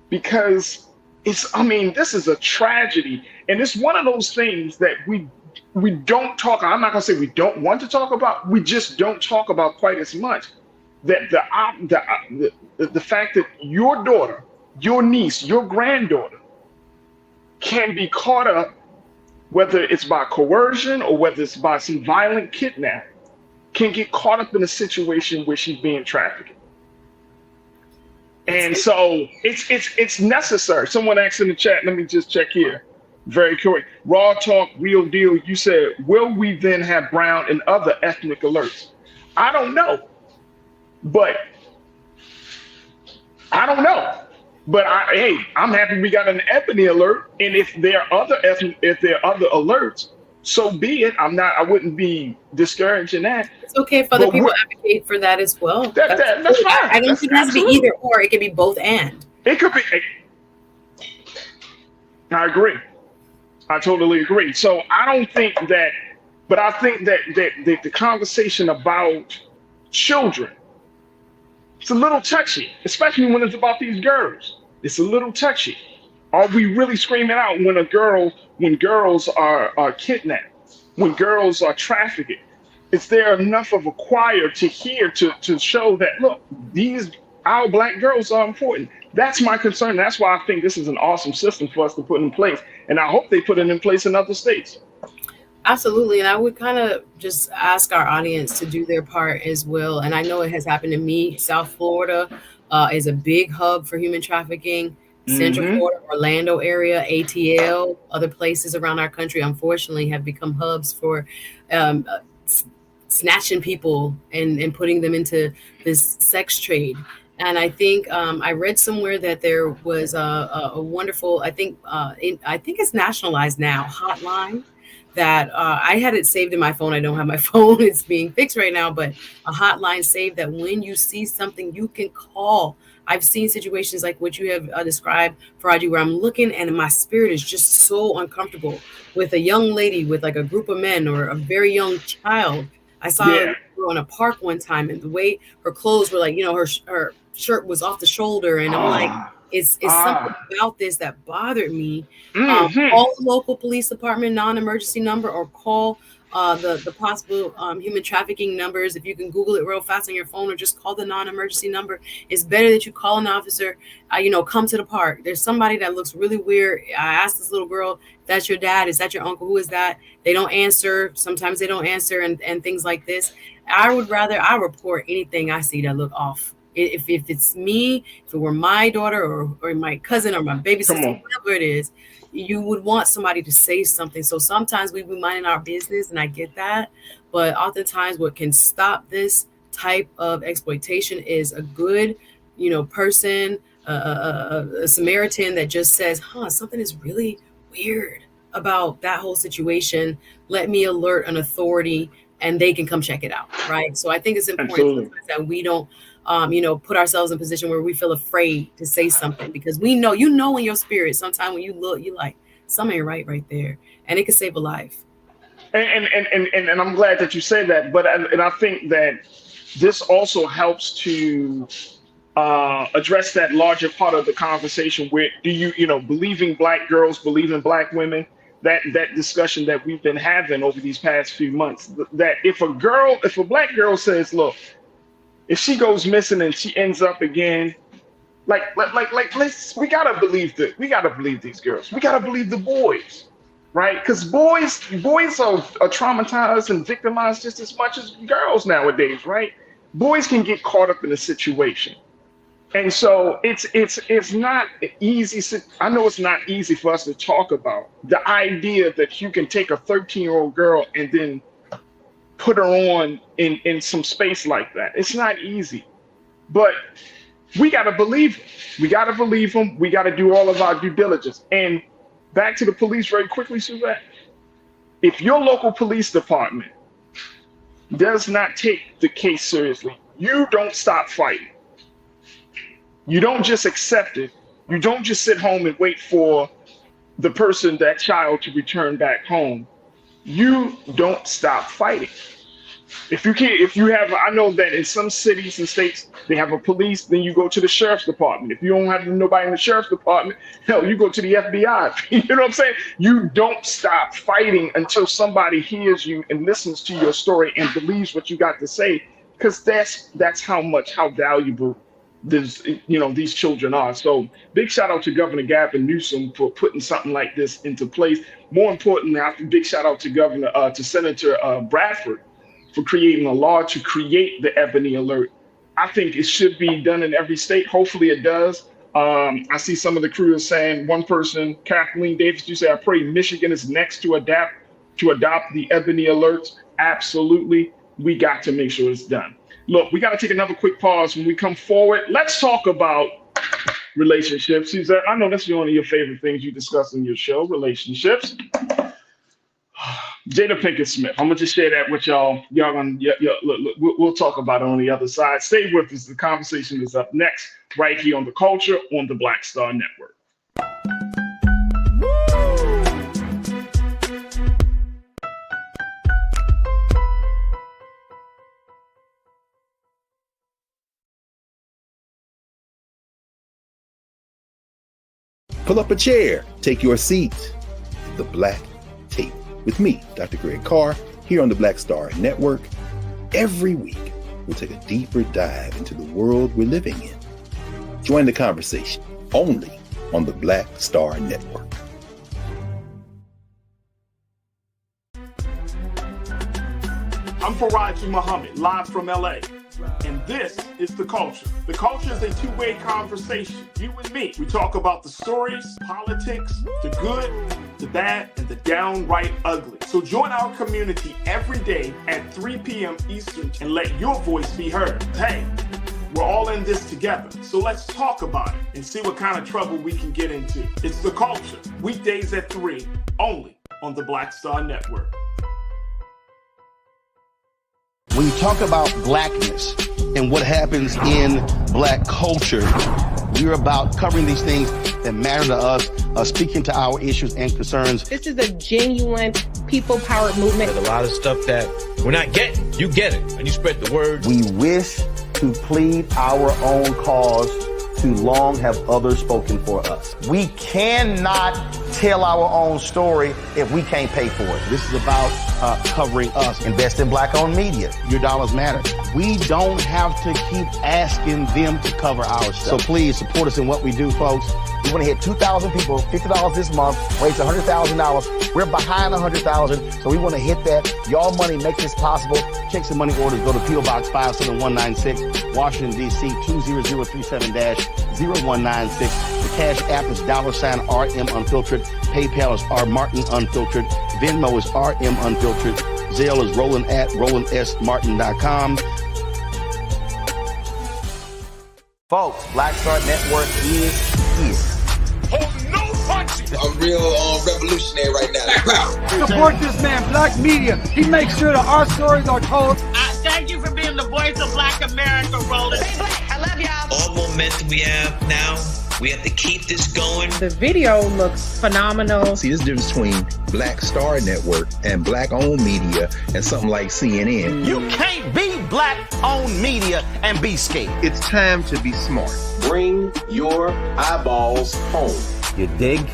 because this is a tragedy. And it's one of those things that we don't talk. I'm not gonna say we don't want to talk about. We just don't talk about quite as much. That the fact that your daughter, your niece, your granddaughter can be caught up, whether it's by coercion or whether it's by some violent kidnapping, can get caught up in a situation where she's being trafficked. And so it's necessary. Someone asked in the chat, let me just check here. Very correct. Raw talk, real deal. You said, will we then have brown and other ethnic alerts? I don't know. But I'm happy we got an Ebony Alert. And if there are other alerts, so be it. I wouldn't be discouraging that. It's okay if other people advocate for that as well. That's fine. I don't think it has to be either or. It can be both and. It could be. I agree. I totally agree. So I don't think that, but I think that the conversation about children, it's a little touchy, especially when it's about these girls. It's a little touchy. Are we really screaming out when girls are kidnapped, when girls are trafficked? Is there enough of a choir to hear to show that, look, our Black girls are important? That's my concern. That's why I think this is an awesome system for us to put in place. And I hope they put it in place in other states. Absolutely. And I would kind of just ask our audience to do their part as well. And I know it has happened to me. South Florida is a big hub for human trafficking. Central Florida, Orlando area, ATL, other places around our country, unfortunately, have become hubs for snatching people and putting them into this sex trade. And I think I read somewhere that there was a wonderful, I think it's nationalized now, hotline that I had it saved in my phone. I don't have my phone. It's being fixed right now, but a hotline saved that when you see something, you can call. I've seen situations like what you have described, Farajii, where I'm looking and my spirit is just so uncomfortable with a young lady with like a group of men or a very young child. I saw her in a park one time, and the way her clothes were, like, her shirt was off the shoulder, and I'm like, it's something about this that bothered me. Call the local police department non-emergency number, or call the possible human trafficking numbers. If you can Google it real fast on your phone, or just call the non-emergency number. It's better that you call an officer, come to the park. There's somebody that looks really weird. I asked this little girl, that's your dad? Is that your uncle? Who is that? They don't answer. Sometimes they don't answer, and things like this. I report anything I see that look off. If it's me, if it were my daughter or my cousin or my baby sister, whatever it is, you would want somebody to say something. So sometimes we be minding our business, and I get that. But oftentimes what can stop this type of exploitation is a good, person, a Samaritan that just says, something is really weird about that whole situation. Let me alert an authority and they can come check it out. Right. So I think it's important that we don't, put ourselves in a position where we feel afraid to say something, because we know, in your spirit, sometimes when you look, you're like, something ain't right there. And it can save a life. And I'm glad that you said that. But I think that this also helps to address that larger part of the conversation where do you, believing Black girls, believing Black women, that discussion that we've been having over these past few months, that if a Black girl says, look, if she goes missing and she ends up again, we gotta believe that. We gotta believe these girls. We gotta believe the boys, right? Because boys are traumatized and victimized just as much as girls nowadays, right? Boys can get caught up in a situation. And so it's not easy. I know it's not easy for us to talk about the idea that you can take a 13-year-old girl and then put her on in some space like that. It's not easy, but we got to believe them. We got to believe them. We got to do all of our due diligence. And back to the police very quickly, Suzette. If your local police department does not take the case seriously, you don't stop fighting. You don't just accept it. You don't just sit home and wait for that child to return back home. You don't stop fighting. I know that in some cities and states, they have a police, then you go to the sheriff's department. If you don't have nobody in the sheriff's department, hell, you go to the FBI. You know what I'm saying? You don't stop fighting until somebody hears you and listens to your story and believes what you got to say, because that's how valuable these children are. So big shout out to Governor Gavin Newsom for putting something like this into place. More importantly, big shout out to Senator Bradford for creating a law to create the Ebony Alert. I think it should be done in every state. Hopefully it does. I see some of the crew is saying, one person, Kathleen Davis, you say, I pray Michigan is next to adopt the Ebony Alerts. Absolutely. We got to make sure it's done. Look, we got to take another quick pause. When we come forward, let's talk about relationships. I know that's one of your favorite things you discuss in your show, relationships. Jada Pinkett Smith. I'm gonna just share that with y'all. Look, we'll talk about it on the other side. Stay with us. The conversation is up next, right here on The Culture on the Black Star Network. Pull up a chair, take your seat. The Black Tape with me, Dr. Greg Carr, here on the Black Star Network. Every week, we'll take a deeper dive into the world we're living in. Join the conversation only on the Black Star Network. I'm Farajii Muhammad, live from LA. And this is The Culture. The Culture is a two-way conversation. You and me. We talk about the stories, politics, the good, the bad, and the downright ugly. So join our community every day at 3 p.m. Eastern and let your voice be heard. Hey, we're all in this together. So let's talk about it and see what kind of trouble we can get into. It's The Culture. Weekdays at 3, only on the Black Star Network. When you talk about blackness and what happens in Black culture, we're about covering these things that matter to us, speaking to our issues and concerns. This is a genuine people-powered movement. There's a lot of stuff that we're not getting. You get it, and you spread the word. We wish to plead our own cause. Too long have others spoken for us. We cannot tell our own story if we can't pay for it. This is about covering us. Invest in Black-owned media. Your dollars matter. We don't have to keep asking them to cover our stuff. So please support us in what we do, folks. We want to hit 2,000 people, $50 this month, raise $100,000. We're behind 100,000, so we want to hit that. Y'all money makes this possible. Check some money orders. Go to P.O. Box 57196, Washington, D.C. 20037-0196. The Cash App is $RM Unfiltered. PayPal is R Martin Unfiltered. Venmo is RM Unfiltered. Zelle is Roland at RolandSMartin.com. Folks, Black Star Network is here. Oh, no punches! I'm real revolutionary right now. Support this man, Black Media. He makes sure that our stories are told. Thank you for being the voice of Black America, Roland. Stay black. I love y'all. All momentum we have now, we have to keep this going. The video looks phenomenal. See, this difference between Black Star Network and black-owned media and something like CNN. You can't be black-owned media and be scared. It's time to be smart. Bring your eyeballs home. You dig?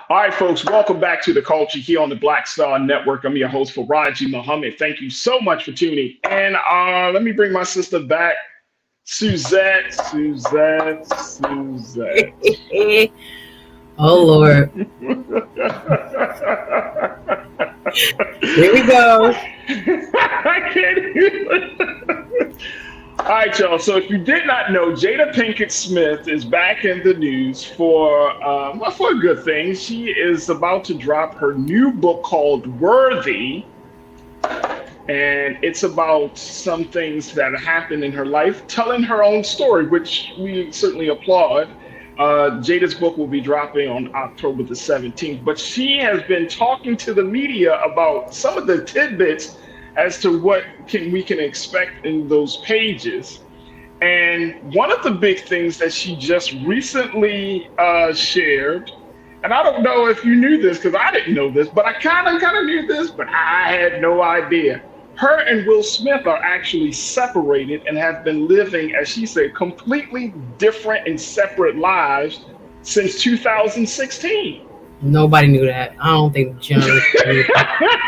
All right, folks, welcome back to The Culture here on the Black Star Network. I'm your host, Farajii Muhammad. Thank you so much for tuning in. Let me bring my sister back, Suzette. Oh, Lord. Here we go. I can't even. All right, y'all. So if you did not know, Jada Pinkett Smith is back in the news for a good thing. She is about to drop her new book called Worthy, and it's about some things that happened in her life, telling her own story, which we certainly applaud. Jada's book will be dropping on October the 17th, but she has been talking to the media about some of the tidbits as to what we can expect in those pages. And one of the big things that she just recently shared, and I don't know if you knew this because I didn't know this, but I kind of knew this, but I had no idea. Her and Will Smith are actually separated and have been living, as she said, completely different and separate lives since 2016. Nobody knew that. I don't think John knew that.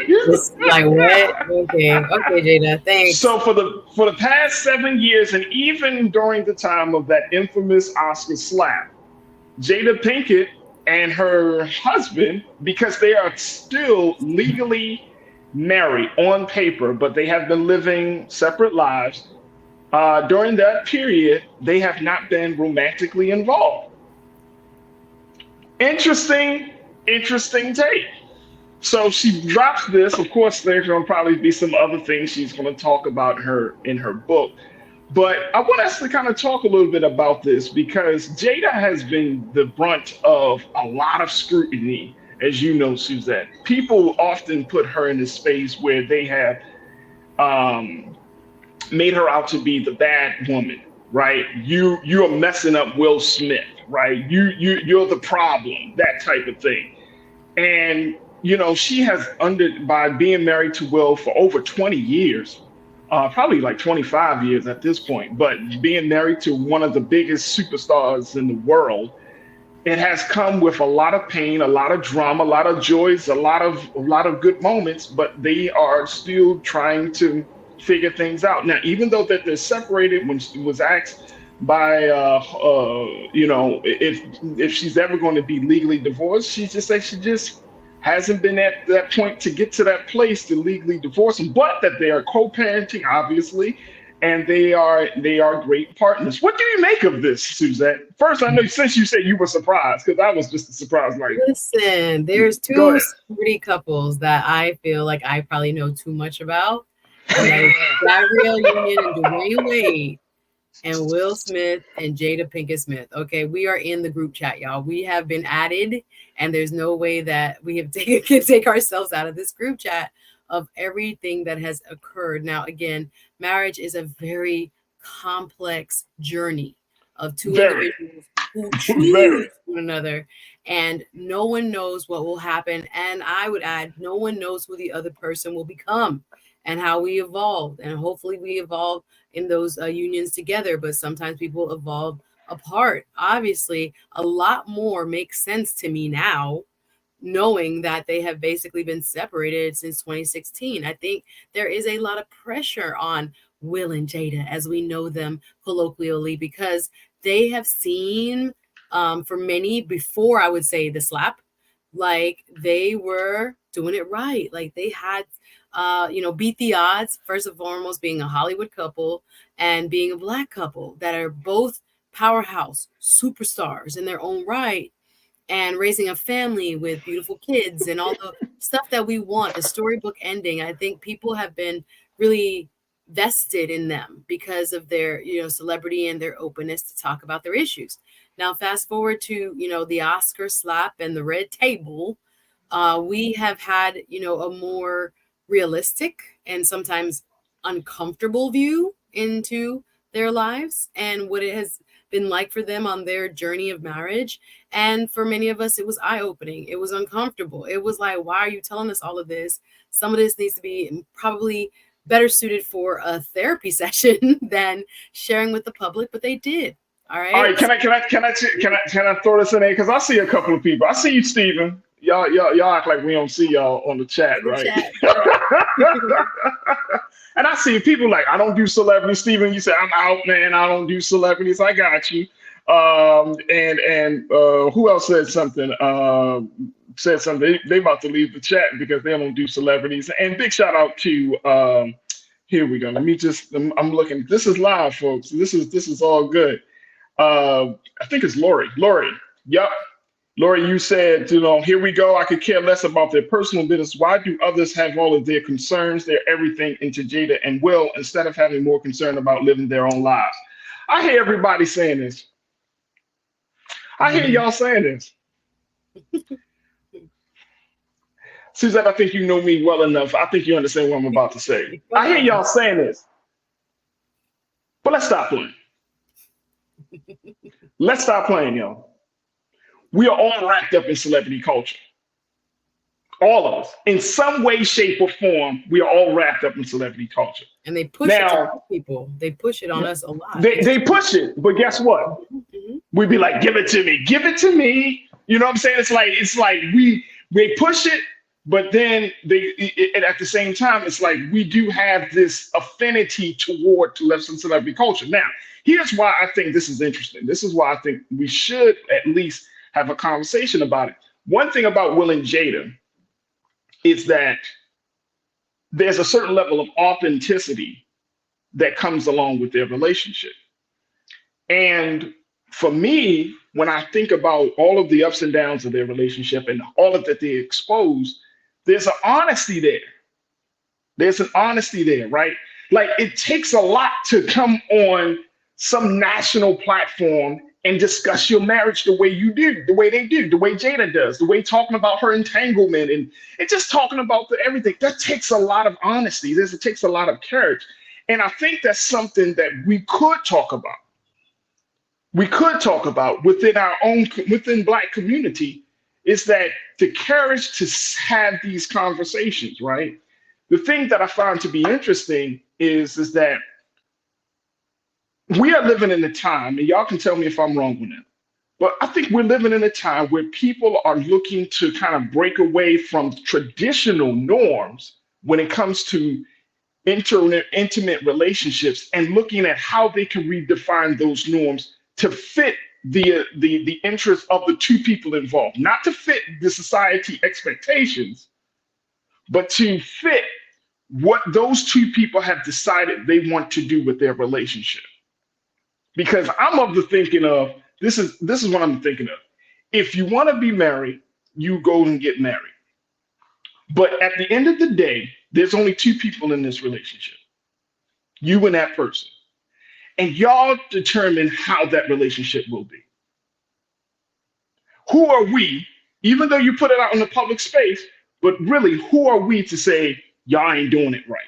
It's like, what? Okay, Jada, thanks. So for the past 7 years, and even during the time of that infamous Oscar slap, Jada Pinkett and her husband, because they are still legally married on paper, but they have been living separate lives, during that period, they have not been romantically involved. Interesting take. So she drops this. Of course, there's going to probably be some other things she's going to talk about in her book. But I want us to kind of talk a little bit about this because Jada has been the brunt of a lot of scrutiny, as you know, Suzette. People often put her in a space where they have made her out to be the bad woman, right? You're messing up Will Smith. Right, you're the problem, that type of thing. And she has by being married to Will for over 20 years, probably like 25 years at this point, but being married to one of the biggest superstars in the world, it has come with a lot of pain, a lot of drama, a lot of joys, a lot of good moments, but they are still trying to figure things out. Now, even though that they're separated, when she was asked by if she's ever going to be legally divorced, she just said she just hasn't been at that point to get to that place to legally divorce him, but that they are co-parenting, obviously, and they are great partners. What do you make of this, Suzette? First, I know since you said you were surprised, because I was just a surprise. Like, listen, there's two celebrity couples that I feel like I probably know too much about, like Gabrielle Union and Dwayne Wade. And Will Smith and Jada Pinkett Smith. Okay, we are in the group chat, y'all. We have been added, and there's no way that we can take ourselves out of this group chat of everything that has occurred. Now, again, marriage is a very complex journey of two individuals who choose one another, and no one knows what will happen. And I would add, no one knows who the other person will become and how we evolve. And hopefully we evolve in those unions together, but sometimes people evolve apart. Obviously, a lot more makes sense to me now, knowing that they have basically been separated since 2016. I think there is a lot of pressure on Will and Jada, as we know them colloquially, because they have seen, for many before, I would say, the slap, like they were doing it right. Like they had, beat the odds, first and foremost, being a Hollywood couple and being a Black couple that are both powerhouse superstars in their own right, and raising a family with beautiful kids and all the stuff that we want, the storybook ending. I think people have been really vested in them because of their, celebrity and their openness to talk about their issues. Now, fast forward to, the Oscar slap and the red table. We have had, a more realistic and sometimes uncomfortable view into their lives and what it has been like for them on their journey of marriage. And for many of us, it was eye-opening. It was uncomfortable. It was like, why are you telling us all of this? Some of this needs to be probably better suited for a therapy session than sharing with the public, but they did. All right. All right. Can I throw this in there? Because I see a couple of people. I see you, Stephen. Y'all act like we don't see y'all on the chat, right? And I see people like, I don't do celebrities. Stephen, you say, I'm out, man. I don't do celebrities. I got you. And who else said something? They about to leave the chat because they don't do celebrities. And big shout out to here we go. Let me just, I'm looking. This is live, folks. This is all good. I think it's Lori. Yup. Lori, you said, here we go. I could care less about their personal business. Why do others have all of their concerns, their everything into Jada and Will, instead of having more concern about living their own lives? I hear everybody saying this. I hear y'all saying this. Suzette, I think you know me well enough. I think you understand what I'm about to say. I hear y'all saying this. But let's stop playing. Let's stop playing, y'all. We are all wrapped up in celebrity culture. All of us. In some way, shape, or form, we are all wrapped up in celebrity culture. And they push it on people. They push it on us a lot. They push it, but guess what? We'd be like, give it to me. Give it to me. You know what I'm saying? It's like they push it, but then at the same time, it's like we do have this affinity toward celebrity culture. Now, here's why I think this is interesting. This is why I think we should at least have a conversation about it. One thing about Will and Jada is that there's a certain level of authenticity that comes along with their relationship. And for me, when I think about all of the ups and downs of their relationship and all of that they expose, there's an honesty there. There's an honesty there, right? Like it takes a lot to come on some national platform and discuss your marriage the way you do, the way they do, the way Jada does, the way talking about her entanglement and just talking about everything. That takes a lot of honesty. It takes a lot of courage. And I think that's something that we could talk about. We could talk about within Black community, is that the courage to have these conversations, right? The thing that I find to be interesting is that we are living in a time, and y'all can tell me if I'm wrong with that, but I think we're living in a time where people are looking to kind of break away from traditional norms when it comes to intimate relationships and looking at how they can redefine those norms to fit the interests of the two people involved, not to fit the society expectations, but to fit what those two people have decided they want to do with their relationship. Because I'm of the thinking of, this is what I'm thinking of. If you want to be married, you go and get married. But at the end of the day, there's only two people in this relationship, you and that person. And y'all determine how that relationship will be. Who are we, even though you put it out in the public space, but really, who are we to say, y'all ain't doing it right?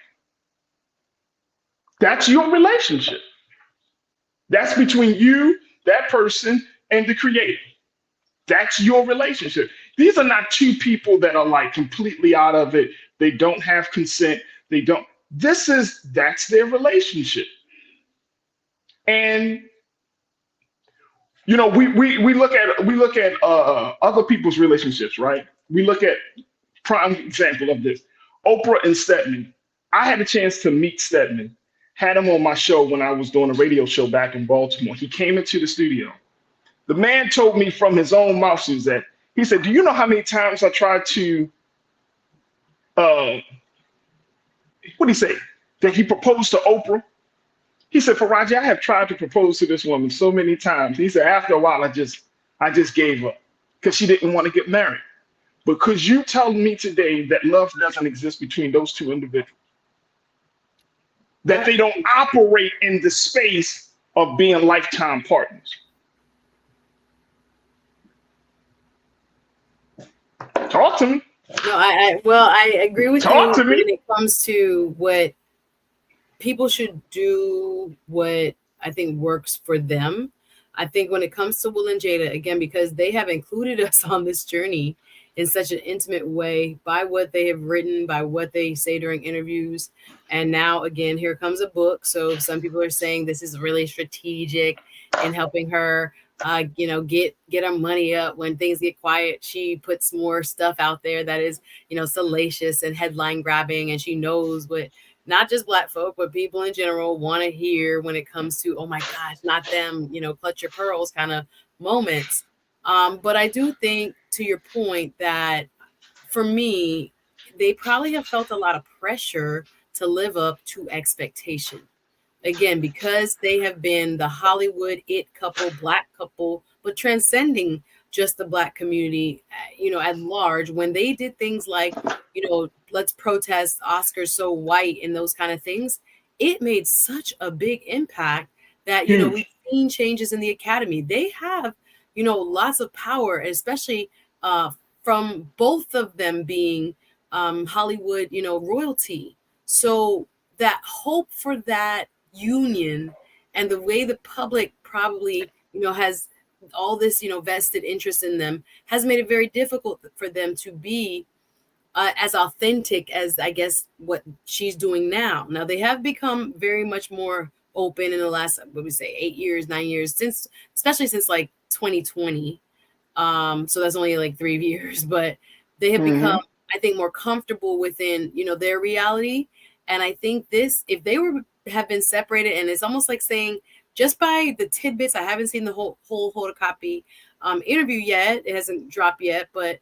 That's your relationship. That's between you, that person, and the creator. That's your relationship. These are not two people that are like completely out of it. They don't have consent. They don't. That's their relationship. And we look at other people's relationships, right? We look at prime example of this, Oprah and Stedman. I had a chance to meet Stedman, had him on my show when I was doing a radio show back in Baltimore. He came into the studio. The man told me from his own mouth, Suzette, he said, do you know how many times I tried to, what did he say? That he proposed to Oprah? He said, Farajii, I have tried to propose to this woman so many times. He said, after a while, I just gave up because she didn't want to get married. Because you tell me today that love doesn't exist between those two individuals, that they don't operate in the space of being lifetime partners. Talk to me. No, I agree with you to me. when it comes to what people should do, what I think works for them. I think when it comes to Will and Jada, again, because they have included us on this journey in such an intimate way by what they have written, by what they say during interviews. And now, again, here comes a book. So some people are saying this is really strategic in helping her get her money up when things get quiet. She puts more stuff out there that is, salacious and headline grabbing. And she knows what not just Black folk, but people in general want to hear when it comes to, oh my gosh, not them, clutch your pearls kind of moments. But I do think, to your point, that for me, they probably have felt a lot of pressure to live up to expectation. Again, because they have been the Hollywood it couple, Black couple, but transcending just the Black community, at large. When they did things like, let's protest Oscars so white and those kind of things, it made such a big impact that, we've seen changes in the Academy. They have, lots of power, especially from both of them being Hollywood, royalty. So that hope for that union and the way the public probably, has all this, vested interest in them has made it very difficult for them to be as authentic as, I guess, what she's doing now. Now, they have become very much more open in the last, 9 years, especially since like 2020. So that's only like 3 years, but they have become, I think, more comfortable within, their reality. And I think if they have been separated, and it's almost like saying, just by the tidbits, I haven't seen the whole Hold a Copy interview yet. It hasn't dropped yet, but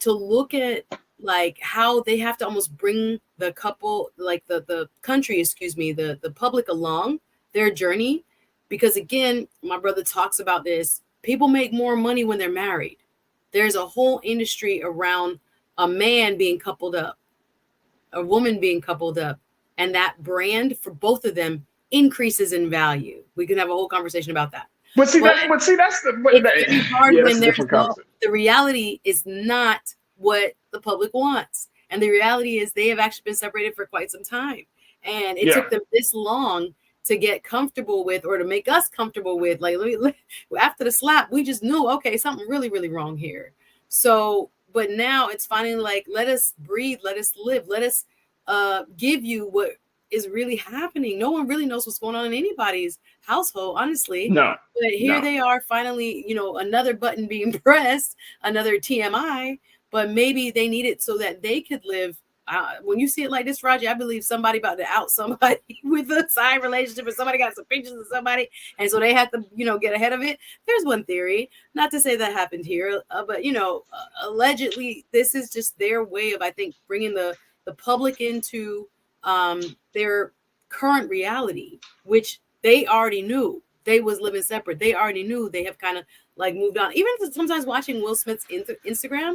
to look at like how they have to almost bring the couple, like the country, the public along their journey. Because again, my brother talks about this. People make more money when they're married. There's a whole industry around a man being coupled up, a woman being coupled up, and that brand for both of them increases in value. We can have a whole conversation about that. That's the hard when the reality is not what the public wants. And the reality is they have actually been separated for quite some time. And it took them this long to get comfortable with, or to make us comfortable with, like, after the slap, we just knew, okay, something really, really wrong here. So, but now it's finally like, let us breathe, let us live, let us give you what is really happening. No one really knows what's going on in anybody's household, honestly. No. But here they are finally, another button being pressed, another TMI, but maybe they need it so that they could live. When you see it like this, Farajii, I believe somebody about to out somebody with a side relationship, or somebody got some pictures of somebody, and so they have to, get ahead of it. There's one theory, not to say that happened here, but allegedly, this is just their way of, I think, bringing the public into their current reality, which they already knew. They was living separate. They already knew. They have kind of like moved on. Even sometimes watching Will Smith's Instagram,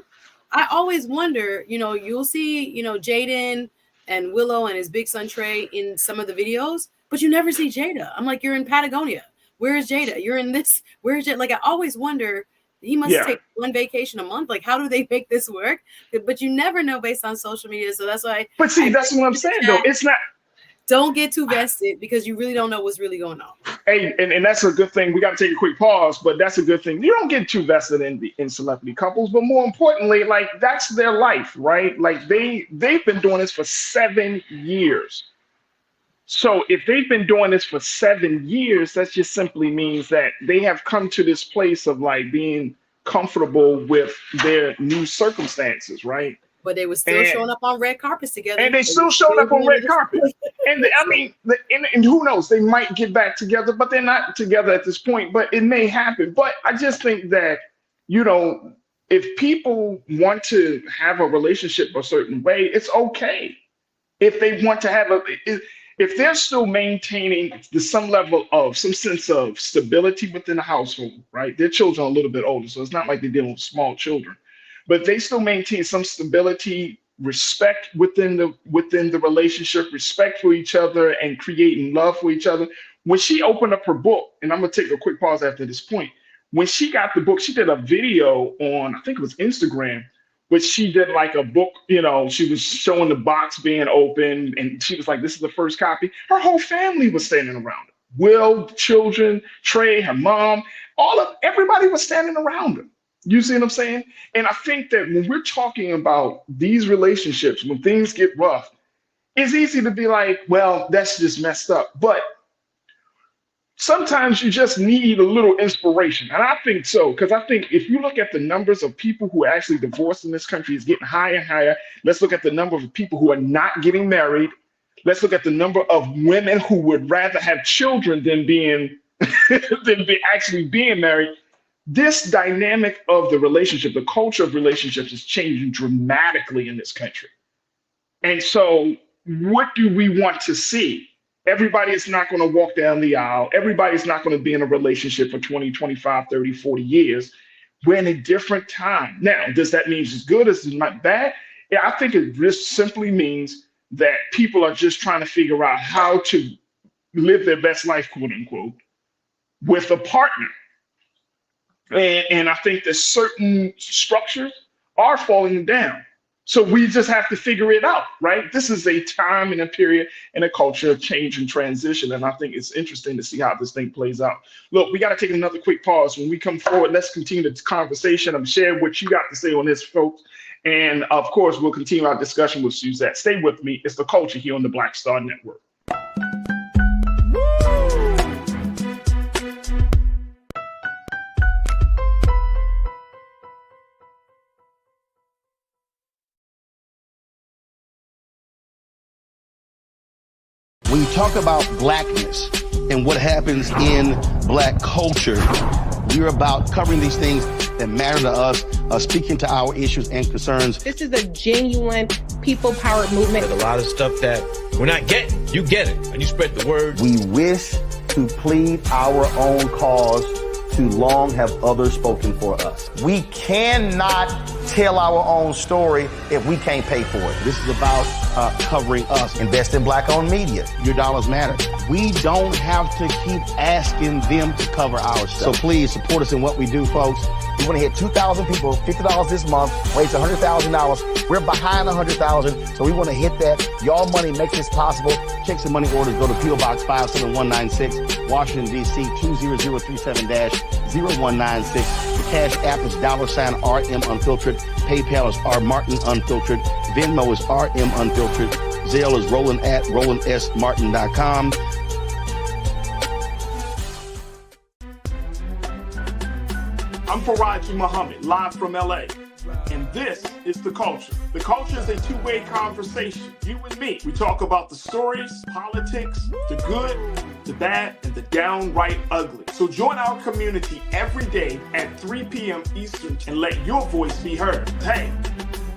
I always wonder, you'll see, Jaden and Willow and his big son Trey in some of the videos, but you never see Jada. I'm like, you're in Patagonia. Where is Jada? You're in this. Where is Jada? Like, I always wonder, he must take one vacation a month. Like, how do they make this work? But you never know based on social media. So that's why. But see, that's what I'm saying, though. It's not. don't get too vested because you really don't know what's really going on. Hey, and that's a good thing. We got to take a quick pause, but that's a good thing. You don't get too vested in celebrity couples, but more importantly, like that's their life, right? Like they've been doing this for 7 years. So if they've been doing this for 7 years, that just simply means that they have come to this place of like being comfortable with their new circumstances, right? But they were still showing up on red carpets together. And they still showed up on red carpets. And I mean, and who knows? They might get back together, but they're not together at this point. But it may happen. But I just think that, you know, if people want to have a relationship a certain way, it's okay. If they want to have if they're still maintaining some level of some sense of stability within the household, right? Their children are a little bit older, so it's not like they're dealing with small children. But they still maintain some stability, respect within the relationship, respect for each other, and creating love for each other. When she opened up her book, and I'm gonna take a quick pause after this point. When she got the book, she did a video on, I think it was Instagram, which she did like a book, you know, she was showing the box being open, and she was like, this is the first copy. Her whole family was standing around her. Will, children, Trey, her mom, everybody was standing around her. You see what I'm saying? And I think that when we're talking about these relationships, when things get rough, it's easy to be like, well, that's just messed up. But sometimes you just need a little inspiration. And I think so, because I think if you look at the numbers of people who are actually divorced in this country, is getting higher and higher. Let's look at the number of people who are not getting married. Let's look at the number of women who would rather have children than actually being married. This dynamic of the relationship, the culture of relationships is changing dramatically in this country. And so what do we want to see? Everybody is not going to walk down the aisle. Everybody's not going to be in a relationship for 20, 25, 30, 40 years. We're in a different time. Now, does that mean it's good or it's not bad? Yeah, I think it just simply means that people are just trying to figure out how to live their best life, quote unquote, with a partner. And I think that certain structures are falling down. So we just have to figure it out, right? This is a time and a period and a culture of change and transition. And I think it's interesting to see how this thing plays out. Look, we got to take another quick pause. When we come forward, let's continue this conversation. I'm sharing what you got to say on this, folks. And of course, we'll continue our discussion with Suzette. Stay with me. It's The Culture here on the Black Star Network. When you talk about blackness and what happens in black culture, we're about covering these things that matter to us, speaking to our issues and concerns. This is a genuine people-powered movement. There's a lot of stuff that we're not getting. You get it, and you spread the word. We wish to plead our own cause. Too long have others spoken for us. We cannot tell our own story if we can't pay for it. This is about covering us. Invest in black-owned media. Your dollars matter. We don't have to keep asking them to cover our stuff. So please support us in what we do, folks. We want to hit 2,000 people, $50 this month, raise $100,000. We're behind 100,000, so we want to hit that. Y'all money makes this possible. Checks and money orders go to P.O. Box 57196, Washington, D.C. 20036-0196. The Cash App is $RM Unfiltered. PayPal is R Martin Unfiltered. Venmo is RM Unfiltered. Zelle is RolandSMartin.com. I'm Farajii Muhammad, live from LA. And this is The Culture. The Culture is a two-way conversation. You and me. We talk about the stories, politics, the good, the bad, and the downright ugly. So join our community every day at 3 p.m. Eastern and let your voice be heard. Hey,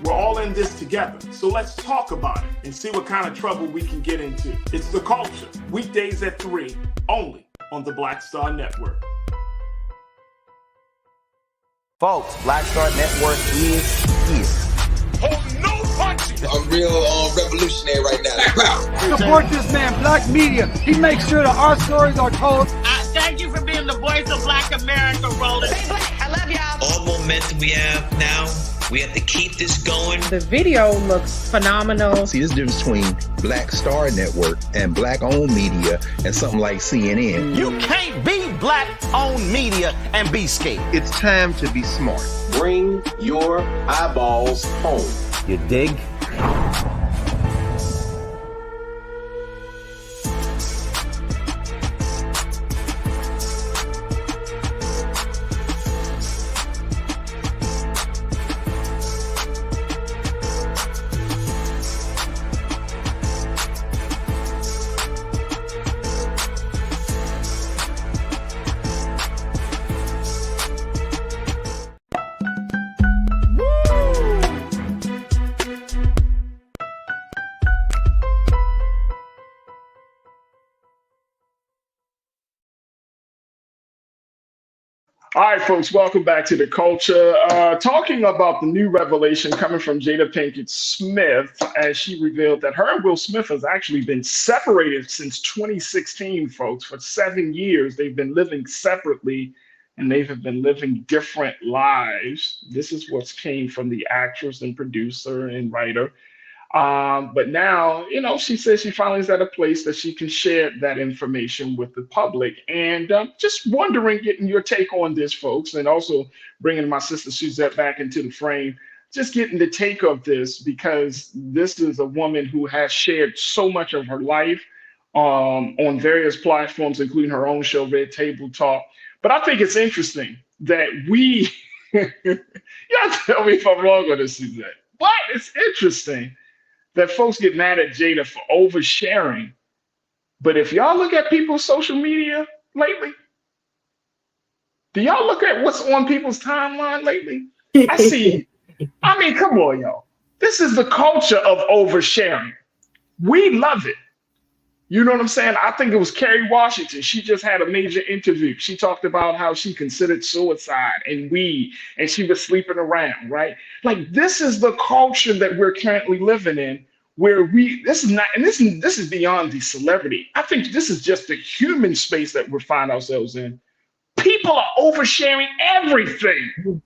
we're all in this together. So let's talk about it and see what kind of trouble we can get into. It's The Culture, weekdays at 3, only on the Black Star Network. Folks, Black Star Network is here. Oh, no punching! I'm real revolutionary right now. Support this man, Black Media. He makes sure that our stories are told. Thank you for being the voice of Black America, Roland. Stay black. I love y'all. All momentum we have now, We have to keep this going. The video looks phenomenal. See, there's a difference between Black Star Network and Black-owned media and something like CNN. You can't be Black-owned media and be scared. It's time to be smart. Bring your eyeballs home. You dig? All right, folks, welcome back to The Culture. Talking about the new revelation coming from Jada Pinkett Smith, as she revealed that her and Will Smith has actually been separated since 2016, folks. For 7 years, they've been living separately, and they have been living different lives. This is what came from the actress and producer and writer. But now, she says she finally is at a place that she can share that information with the public. And just wondering, getting your take on this, folks, and also bringing my sister Suzette back into the frame, just getting the take of this, because this is a woman who has shared so much of her life on various platforms, including her own show, Red Table Talk. But I think it's interesting that we, y'all tell me if I'm wrong on this, Suzette, but it's interesting that folks get mad at Jada for oversharing. But if y'all look at people's social media lately, do y'all look at what's on people's timeline lately? I mean, come on, y'all. This is the culture of oversharing. We love it. You know what I'm saying? I think it was Kerry Washington. She just had a major interview. She talked about how she considered suicide and weed, and she was sleeping around, right? Like, this is the culture that we're currently living in, where this is beyond the celebrity. I think this is just the human space that we find ourselves in. People are oversharing everything.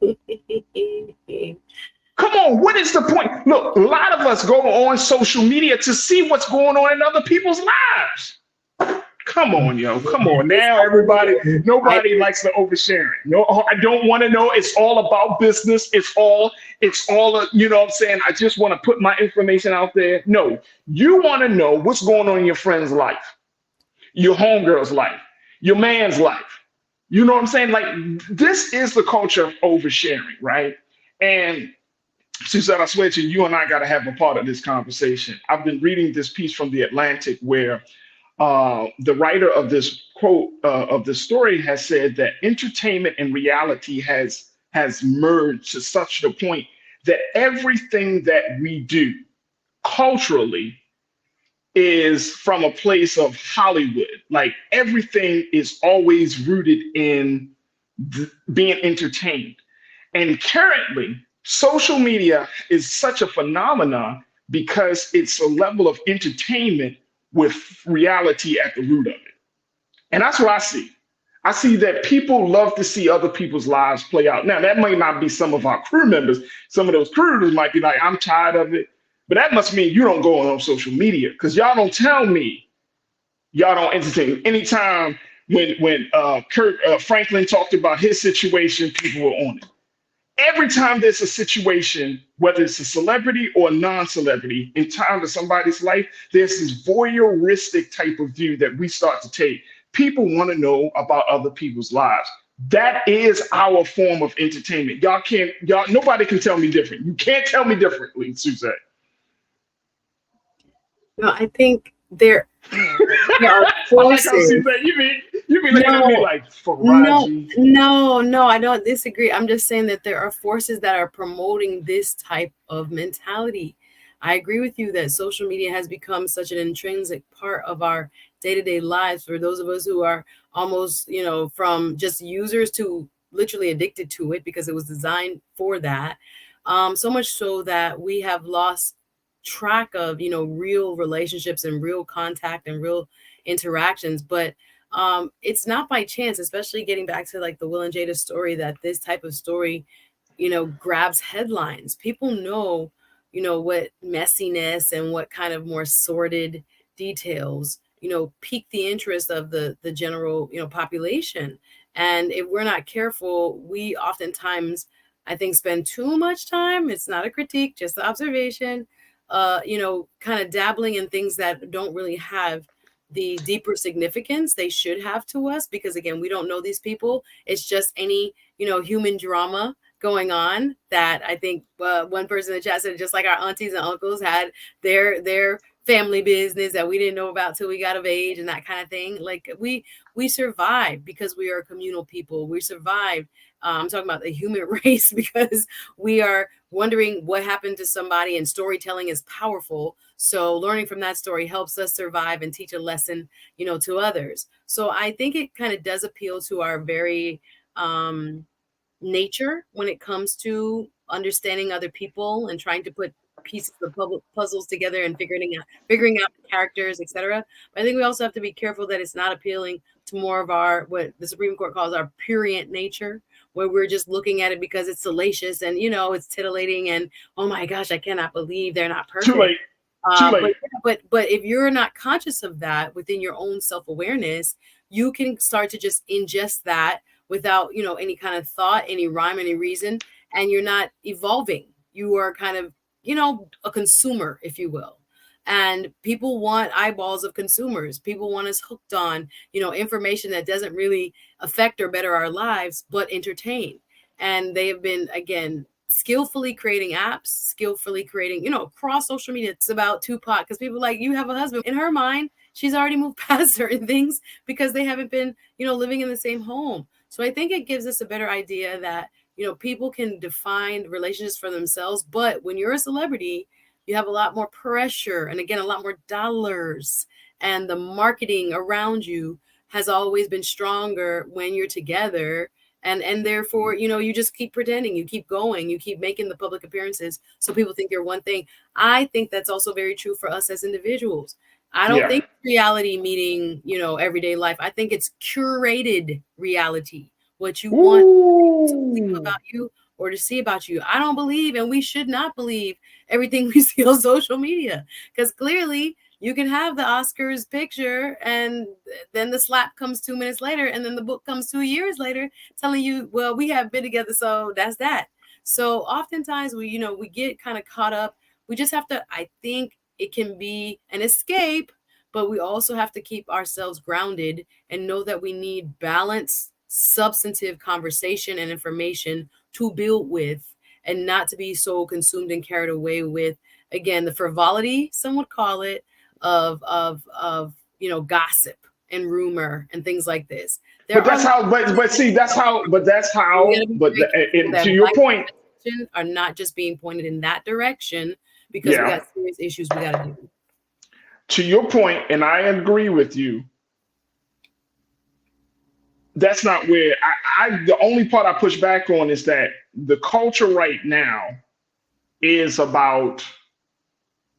Come on, what is the point? Look, a lot of us go on social media to see what's going on in other people's lives. Come on, yo. Come on. Now nobody likes the oversharing. No, I don't want to know. It's all about business. It's all, you know what I'm saying? I just want to put my information out there. No, you want to know what's going on in your friend's life, your homegirl's life, your man's life. You know what I'm saying? Like, this is the culture of oversharing, right? And Suzette, I swear to you, you and I got to have a part of this conversation. I've been reading this piece from The Atlantic where the writer of this quote of the story has said that entertainment and reality has merged to such a point that everything that we do culturally is from a place of Hollywood. Like, everything is always rooted in being entertained. And currently, social media is such a phenomenon because it's a level of entertainment with reality at the root of it. And that's what I see. I see that people love to see other people's lives play out. Now, that might not be some of our crew members. Some of those crew members might be like, I'm tired of it. But that must mean you don't go on social media, because y'all don't tell me y'all don't entertain. Anytime when Kurt Franklin talked about his situation, people were on it. Every time there's a situation, whether it's a celebrity or a non-celebrity, in time of somebody's life, there's this voyeuristic type of view that we start to take. People want to know about other people's lives. That is our form of entertainment. Nobody can tell me different. You can't tell me differently, Suzette. No, I think there are forces. You mean looking at me like Farajii? No, I don't disagree. I'm just saying that there are forces that are promoting this type of mentality. I agree with you that social media has become such an intrinsic part of our day-to-day lives for those of us who are almost, from just users to literally addicted to it because it was designed for that. So much so that we have lost track of, real relationships and real contact and real interactions. But it's not by chance, especially getting back to like the Will and Jada story, that this type of story, grabs headlines. People know, what messiness and what kind of more sordid details, pique the interest of the general, population. And if we're not careful, we oftentimes, I think, spend too much time. It's not a critique, just an observation, kind of dabbling in things that don't really have the deeper significance they should have to us, because again, we don't know these people. It's just any, human drama going on that I think one person in the chat said, just like our aunties and uncles had their family business that we didn't know about till we got of age and that kind of thing. Like we survived because we are communal people. We survived. I'm talking about the human race because we are wondering what happened to somebody, and storytelling is powerful. So learning from that story helps us survive and teach a lesson, to others. So I think it kind of does appeal to our very nature when it comes to understanding other people and trying to put pieces of public puzzles together and figuring out the characters, etc. But I think we also have to be careful that it's not appealing to more of our, what the Supreme Court calls our prurient nature, where we're just looking at it because it's salacious and it's titillating and, oh my gosh, I cannot believe they're not perfect. Too late. But if you're not conscious of that within your own self-awareness, you can start to just ingest that without any kind of thought, any rhyme, any reason, and you're not evolving. You are kind of a consumer, if you will. And people want eyeballs of consumers. People want us hooked on, information that doesn't really affect or better our lives, but entertain. And they have been, again, skillfully creating apps, skillfully creating, across social media. It's about Tupac, because people like, you have a husband. In her mind, she's already moved past certain things because they haven't been, living in the same home. So I think it gives us a better idea that, people can define relationships for themselves. But when you're a celebrity, you have a lot more pressure and, again, a lot more dollars. And the marketing around you has always been stronger when you're together. And therefore, you just keep pretending, you keep going, you keep making the public appearances so people think you're one thing. I think that's also very true for us as individuals. I don't think reality meaning, everyday life. I think it's curated reality. What you want to believe about you or to see about you. I don't believe, and we should not believe everything we see on social media, because clearly you can have the Oscars picture and then the slap comes 2 minutes later, and then the book comes 2 years later telling you, well, we have been together, so that's that. So oftentimes we get kind of caught up. We just have to, I think it can be an escape, but we also have to keep ourselves grounded and know that we need balance, substantive conversation and information to build with, and not to be so consumed and carried away with, again, the frivolity, some would call it, of gossip and to your point, are not just being pointed in that direction, because we got serious issues we got to do. To your point, and I agree with you, that's not where the only part I push back on is that the culture right now is about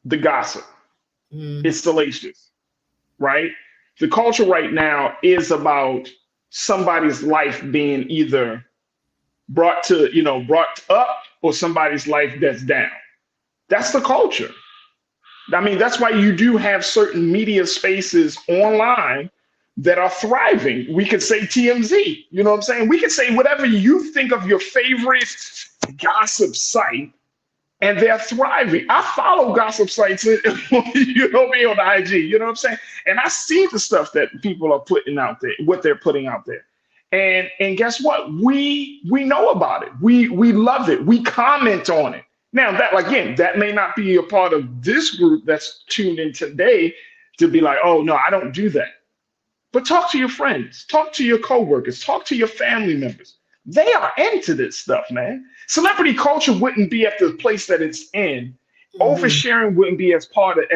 the gossip. It's salacious, right? The culture right now is about somebody's life being either brought up, or somebody's life that's down. That's the culture. I mean, that's why you do have certain media spaces online that are thriving. We could say TMZ, you know what I'm saying? We could say whatever you think of your favorite gossip site, and they're thriving. I follow gossip sites, me on the IG, you know what I'm saying? And I see the stuff that people are putting out there, what they're putting out there. And guess what? We know about it. We love it. We comment on it. Now, that may not be a part of this group that's tuned in today to be like, oh, no, I don't do that. But talk to your friends, talk to your coworkers, talk to your family members. They are into this stuff, man. Celebrity culture wouldn't be at the place that it's in. Oversharing wouldn't be as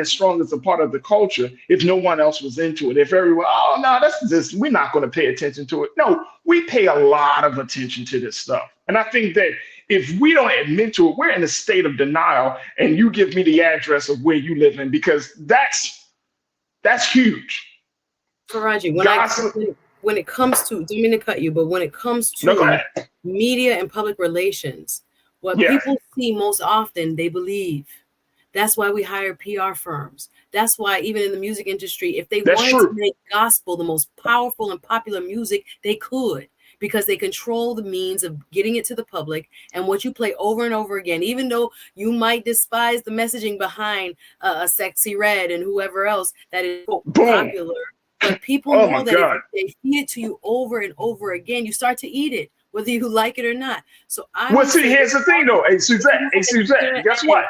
strong as a part of the culture if no one else was into it. If everyone, oh no, that's just, we're not going to pay attention to it. No, we pay a lot of attention to this stuff. And I think that if we don't admit to it, we're in a state of denial, and you give me the address of where you live in, because that's huge. Farajii, when it comes to, don't mean to cut you, but when it comes to media and public relations, What people see most often, they believe. That's why we hire PR firms. That's why even in the music industry, if they wanted to make gospel the most powerful and popular music, they could, because they control the means of getting it to the public. And what you play over and over again, even though you might despise the messaging behind a Sexy Red and whoever else that is popular, but people know that if they feed it to you over and over again, you start to eat it, whether you like it or not. So here's the thing though. Hey, Suzette, guess what?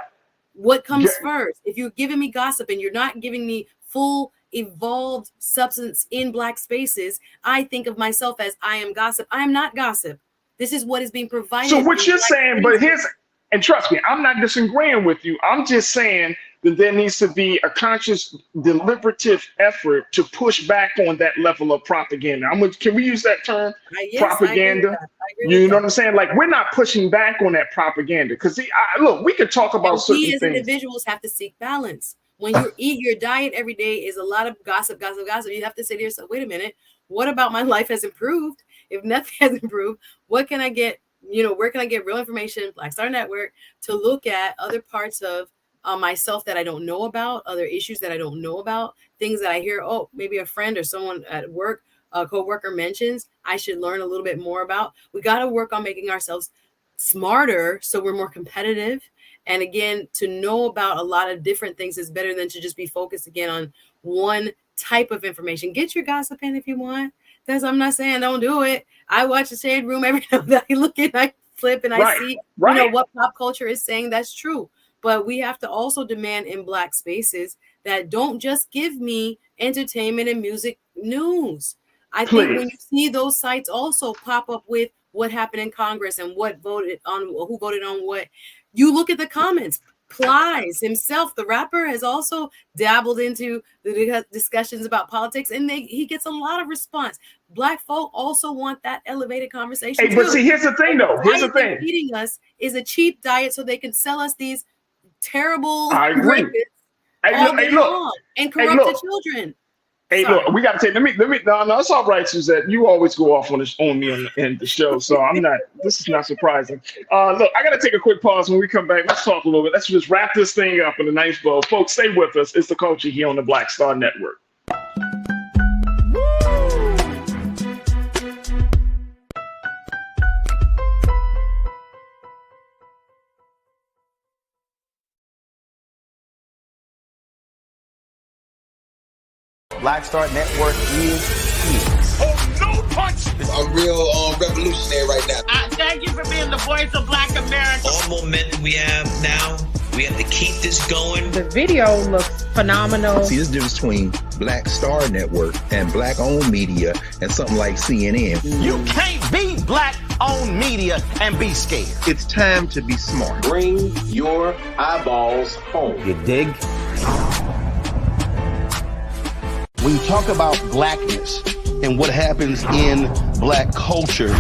What comes first? If you're giving me gossip and you're not giving me full evolved substance in Black spaces, I think of myself as I am gossip. I am not gossip. This is what is being provided. So what you're saying, but and trust me, I'm not disagreeing with you. I'm just saying that there needs to be a conscious, deliberative effort to push back on that level of propaganda. Can we use that term? Yes, propaganda. You know what I'm saying? Like, we're not pushing back on that propaganda because look, we could talk about certain things. We as individuals have to seek balance. When you eat your diet every day is a lot of gossip. You have to say to yourself, wait a minute, what about my life has improved? If nothing has improved, what can I get? Where can I get real information, Black Star Network, to look at other parts of myself that I don't know about, other issues that I don't know about, things that I hear, maybe a friend or someone at work, a coworker mentions, I should learn a little bit more about. We got to work on making ourselves smarter so we're more competitive. And again, to know about a lot of different things is better than to just be focused again on one type of information. Get your gossip in if you want. I'm not saying don't do it. I watch the Shade Room every time that I look and I flip and I see what pop culture is saying. That's true. But we have to also demand in Black spaces that don't just give me entertainment and music news. I think when you see those sites also pop up with what happened in Congress and who voted on what, you look at the comments. Plies himself, the rapper, has also dabbled into the discussions about politics, and he gets a lot of response. Black folk also want that elevated conversation. But see, here's the thing, though. Here's the thing. Feeding us is a cheap diet, so they can sell us these terrible rapists all day long and corrupt the children. Hey, look, we got to take. Let me. No, it's all right, Suzette. You always go off on me in the show, so I'm not. This is not surprising. Look, I got to take a quick pause. When we come back, let's talk a little bit. Let's just wrap this thing up in a nice bow, folks. Stay with us. It's the culture here on the Black Star Network. Black Star Network is here. Oh, no punch! I'm real revolutionary right now. Thank you for being the voice of Black America. All momentum we have now, we have to keep this going. The video looks phenomenal. See, this difference between Black Star Network and Black-owned media and something like CNN. You can't be Black-owned media and be scared. It's time to be smart. Bring your eyeballs home. You dig? When you talk about Blackness and what happens in Black culture,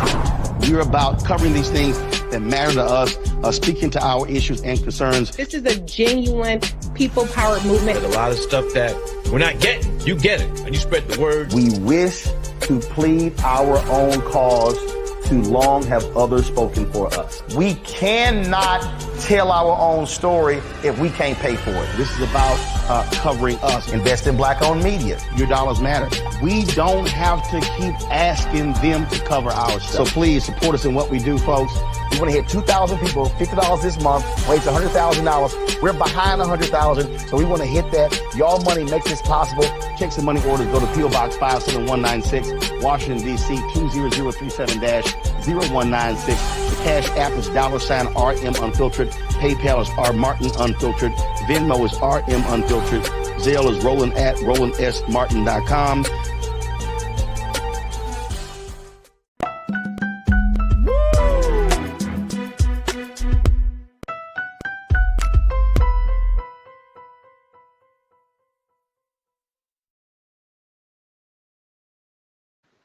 we're about covering these things that matter to us, speaking to our issues and concerns. This is a genuine people-powered movement. There's a lot of stuff that we're not getting. You get it, and you spread the word. We wish to plead our own cause. Too long have others spoken for us. We cannot tell our own story if we can't pay for it. This is about covering us. Invest in Black-owned media. Your dollars matter. We don't have to keep asking them to cover our stuff. So please support us in what we do, folks. We want to hit 2,000 people, $50 this month, raise $100,000. We're behind 100,000, so we want to hit that. Y'all money makes this possible. Check some money orders. Go to P.O. Box 57196, Washington, D.C. 20037-0196. The Cash App is $RM Unfiltered. PayPal is R Martin Unfiltered. Venmo is RM Unfiltered. Zelle is Roland at RolandSMartin.com.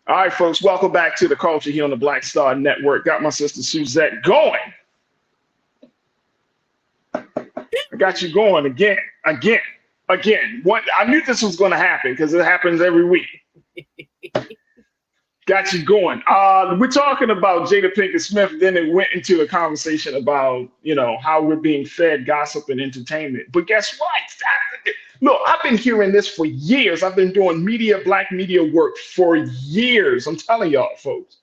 All right, folks, welcome back to the culture here on the Black Star Network. Got my sister Suzette going. I got you going again. I knew this was going to happen because it happens every week. Got you going. We're talking about Jada Pinkett Smith. Then it went into a conversation about, how we're being fed gossip and entertainment. But guess what? Look, I've been hearing this for years. I've been doing black media work for years. I'm telling y'all, folks.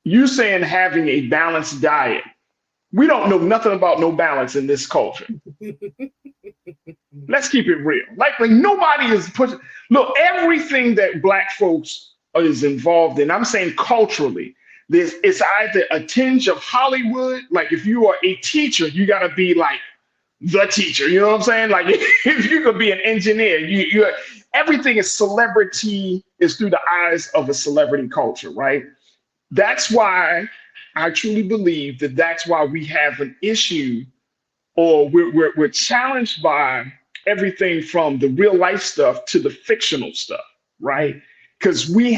You saying having a balanced diet. We don't know nothing about no balance in this culture. Let's keep it real. Like nobody is pushing. Look, everything that black folks is involved in, I'm saying culturally, it's either a tinge of Hollywood. Like if you are a teacher, you got to be like the teacher. You know what I'm saying? Like if you could be an engineer, you everything is celebrity, is through the eyes of a celebrity culture, right? That's why I truly believe that's why we have an issue, or we're challenged by everything from the real life stuff to the fictional stuff, right? Because we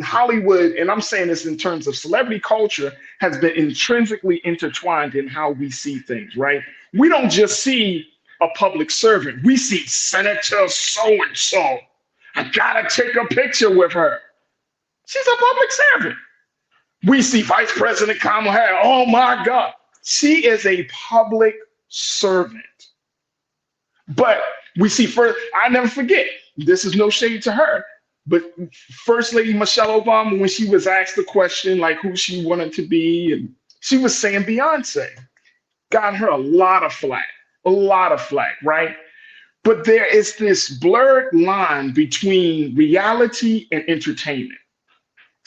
Hollywood, and I'm saying this in terms of celebrity culture, has been intrinsically intertwined in how we see things, right? We don't just see a public servant. We see Senator so-and-so. I gotta take a picture with her. She's a public servant. We see Vice President Kamala Harris. Oh my God. She is a public servant. But we see first, I never forget, this is no shade to her, but First Lady Michelle Obama, when she was asked the question, like who she wanted to be, and she was saying Beyonce. Got her a lot of flack, right? But there is this blurred line between reality and entertainment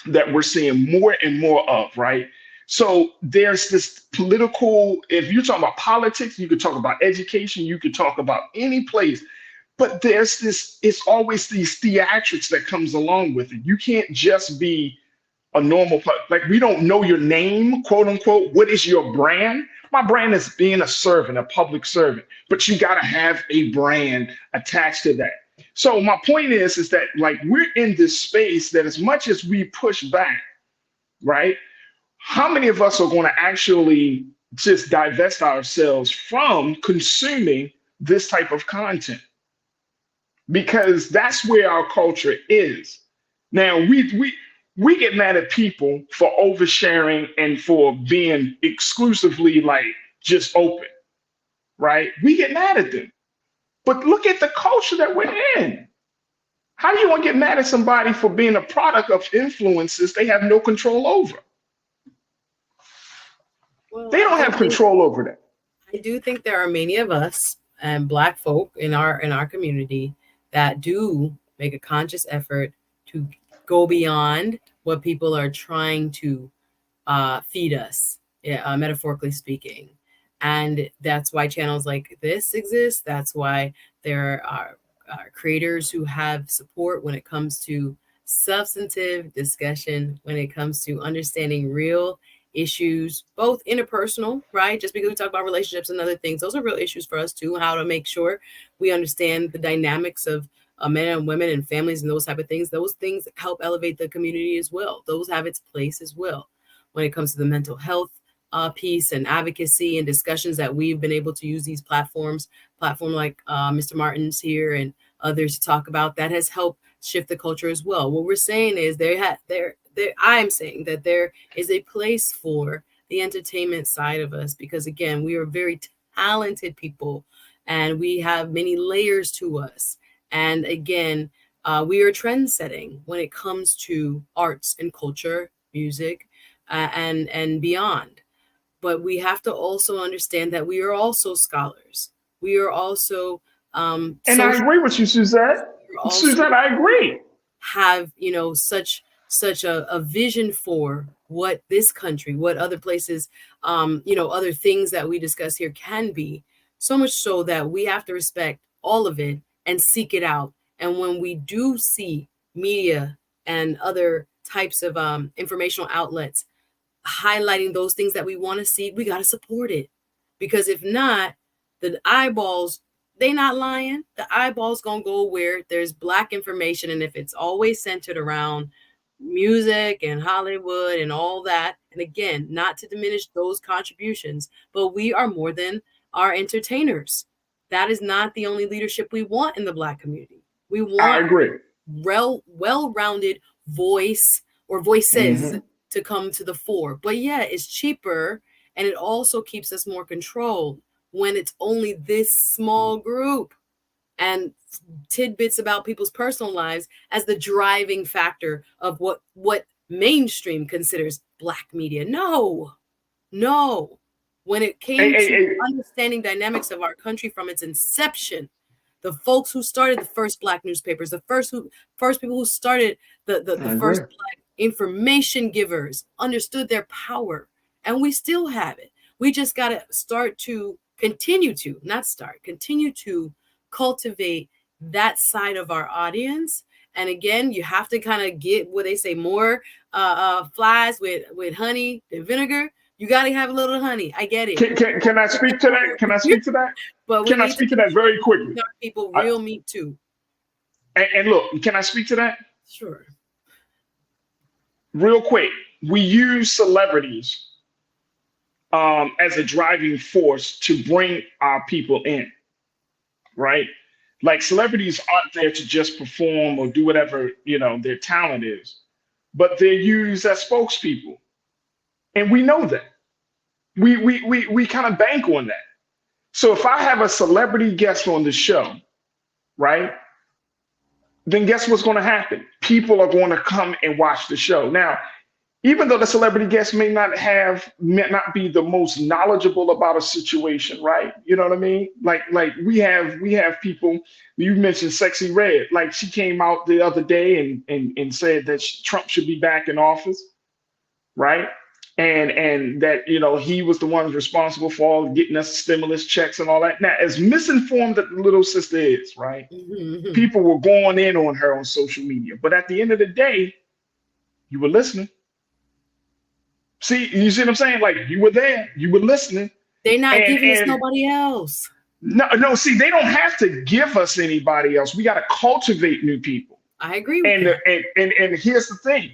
that we're seeing more and more of, right? So there's this political, if you're talking about politics, you could talk about education, you could talk about any place, but there's this, it's always these theatrics that comes along with it. You can't just be a normal, like we don't know your name, quote unquote. What is your brand? My brand is being a servant, a public servant, but you gotta have a brand attached to that. So my point is that like we're in this space that as much as we push back, right? How many of us are going to actually just divest ourselves from consuming this type of content? Because that's where our culture is. Now we get mad at people for oversharing and for being exclusively like just open, right? We get mad at them. But look at the culture that we're in. How do you want to get mad at somebody for being a product of influences they have no control over? Well, they don't have control over that. I do think there are many of us and Black folk in our community that do make a conscious effort to go beyond what people are trying to feed us, metaphorically speaking. And that's why channels like this exist. That's why there are creators who have support when it comes to substantive discussion, when it comes to understanding real issues, both interpersonal, right? Just because we talk about relationships and other things, those are real issues for us too. How to make sure we understand the dynamics of men and women and families and those type of things. Those things help elevate the community as well. Those have its place as well. When it comes to the mental health piece and advocacy and discussions that we've been able to use these platform like Mr. Martin's here and others to talk about, that has helped shift the culture as well. What we're saying is I'm saying that there is a place for the entertainment side of us, because again, we are very talented people and we have many layers to us. And again, we are trend setting when it comes to arts and culture, music, and beyond. But we have to also understand that we are also scholars. We are also and I agree with you, Suzette. Suzette, I agree. Have such a vision for what this country, what other places, other things that we discuss here can be, so much so that we have to respect all of it and seek it out. And when we do see media and other types of informational outlets highlighting those things that we want to see, we got to support it. Because if not, the eyeballs, they not lying. The eyeballs gonna go where there's Black information. And if it's always centered around music and Hollywood and all that, and again, not to diminish those contributions, but we are more than our entertainers. That is not the only leadership we want in the Black community. We want I agree. well-rounded, voice or voices to come to the fore. But yeah, it's cheaper, and it also keeps us more controlled when it's only this small group, and tidbits about people's personal lives as the driving factor of what mainstream considers Black media. No. When it came to understanding dynamics of our country from its inception, the folks who started the first Black newspapers, the first people who started the first Black information givers understood their power, and we still have it. We just got to continue to cultivate that side of our audience. And again, you have to kind of get what they say, more flies with honey than vinegar. You got to have a little honey. I get it. Can I speak to that? Can I speak to that? But can I speak to that very quickly? People real meat too. And look, can I speak to that? Sure. Real quick, we use celebrities as a driving force to bring our people in, right? Like, celebrities aren't there to just perform or do whatever, their talent is, but they're used as spokespeople. And we know that. We kind of bank on that. So if I have a celebrity guest on the show, right, then guess what's going to happen? People are going to come and watch the show. Now, even though the celebrity guest may not be the most knowledgeable about a situation, right? You know what I mean? Like we have people. You mentioned Sexy Red. Like, she came out the other day and said that Trump should be back in office, right? And that, he was the one responsible for all getting us stimulus checks and all that. Now, as misinformed that the little sister is, right? People were going in on her on social media. But at the end of the day, you were listening. See, you see what I'm saying? Like, you were there, you were listening. They're not giving us nobody else. No, see, they don't have to give us anybody else. We got to cultivate new people. I agree with that. And here's the thing.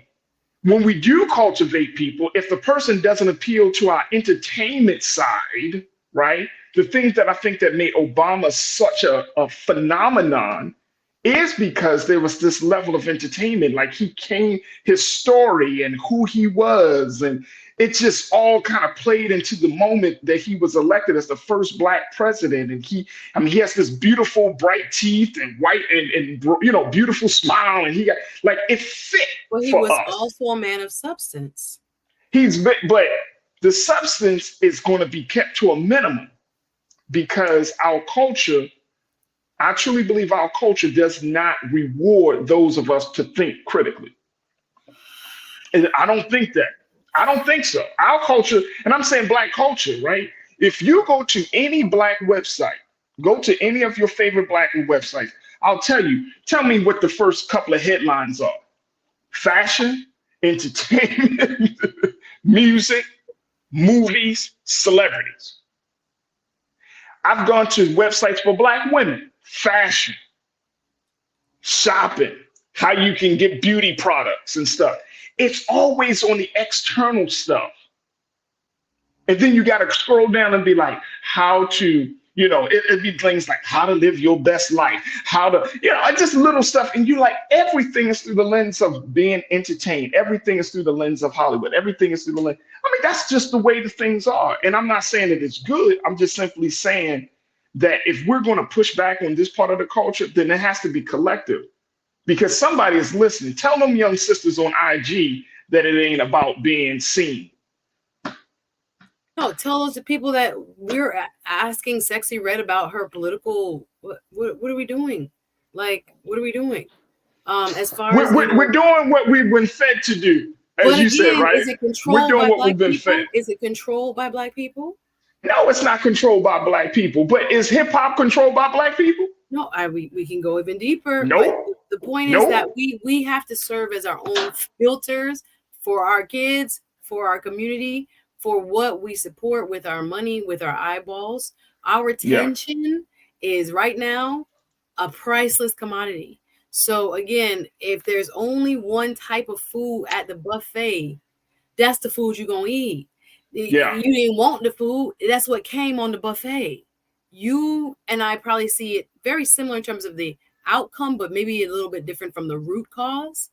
When we do cultivate people, if the person doesn't appeal to our entertainment side, right? The things that I think that made Obama such a phenomenon is because there was this level of entertainment. Like, his story and who he was, and it just all kind of played into the moment that he was elected as the first Black president. And he has this beautiful bright teeth and white and beautiful smile, and he got, like, it fit. Well, he was also a man of substance. But the substance is going to be kept to a minimum, because our culture, I truly believe our culture does not reward those of us to think critically. And I don't think that. I don't think so. Our culture, and I'm saying Black culture, right? If you go to any Black website, go to any of your favorite Black websites, I'll tell me what the first couple of headlines are. Fashion, entertainment, music, movies, celebrities. I've gone to websites for Black women, fashion, shopping, how you can get beauty products and stuff. It's always on the external stuff. And then you got to scroll down and be like, how to, it'd be things like how to live your best life, how to, just little stuff. And you like, everything is through the lens of being entertained. Everything is through the lens of Hollywood. Everything is through the lens. That's just the way the things are. And I'm not saying that it's good. I'm just simply saying that if we're going to push back on this part of the culture, then it has to be collective, because somebody is listening. Tell them young sisters on IG that it ain't about being seen. No, tell us the people that we're asking Sexy Red about her political. What are we doing? Like, what are we doing? As far as we're doing what we've been fed to do, as you said, right? Is it controlled by Black people? Is it controlled by Black people? No, it's not controlled by Black people. But is hip hop controlled by Black people? No, we can go even deeper. No. The point is that we have to serve as our own filters for our kids, for our community, for what we support with our money, with our eyeballs. Our attention is right now a priceless commodity. So again, if there's only one type of food at the buffet, that's the food you're going to eat. Yeah. You didn't want the food. That's what came on the buffet. You and I probably see it very similar in terms of the outcome, but maybe a little bit different from the root cause.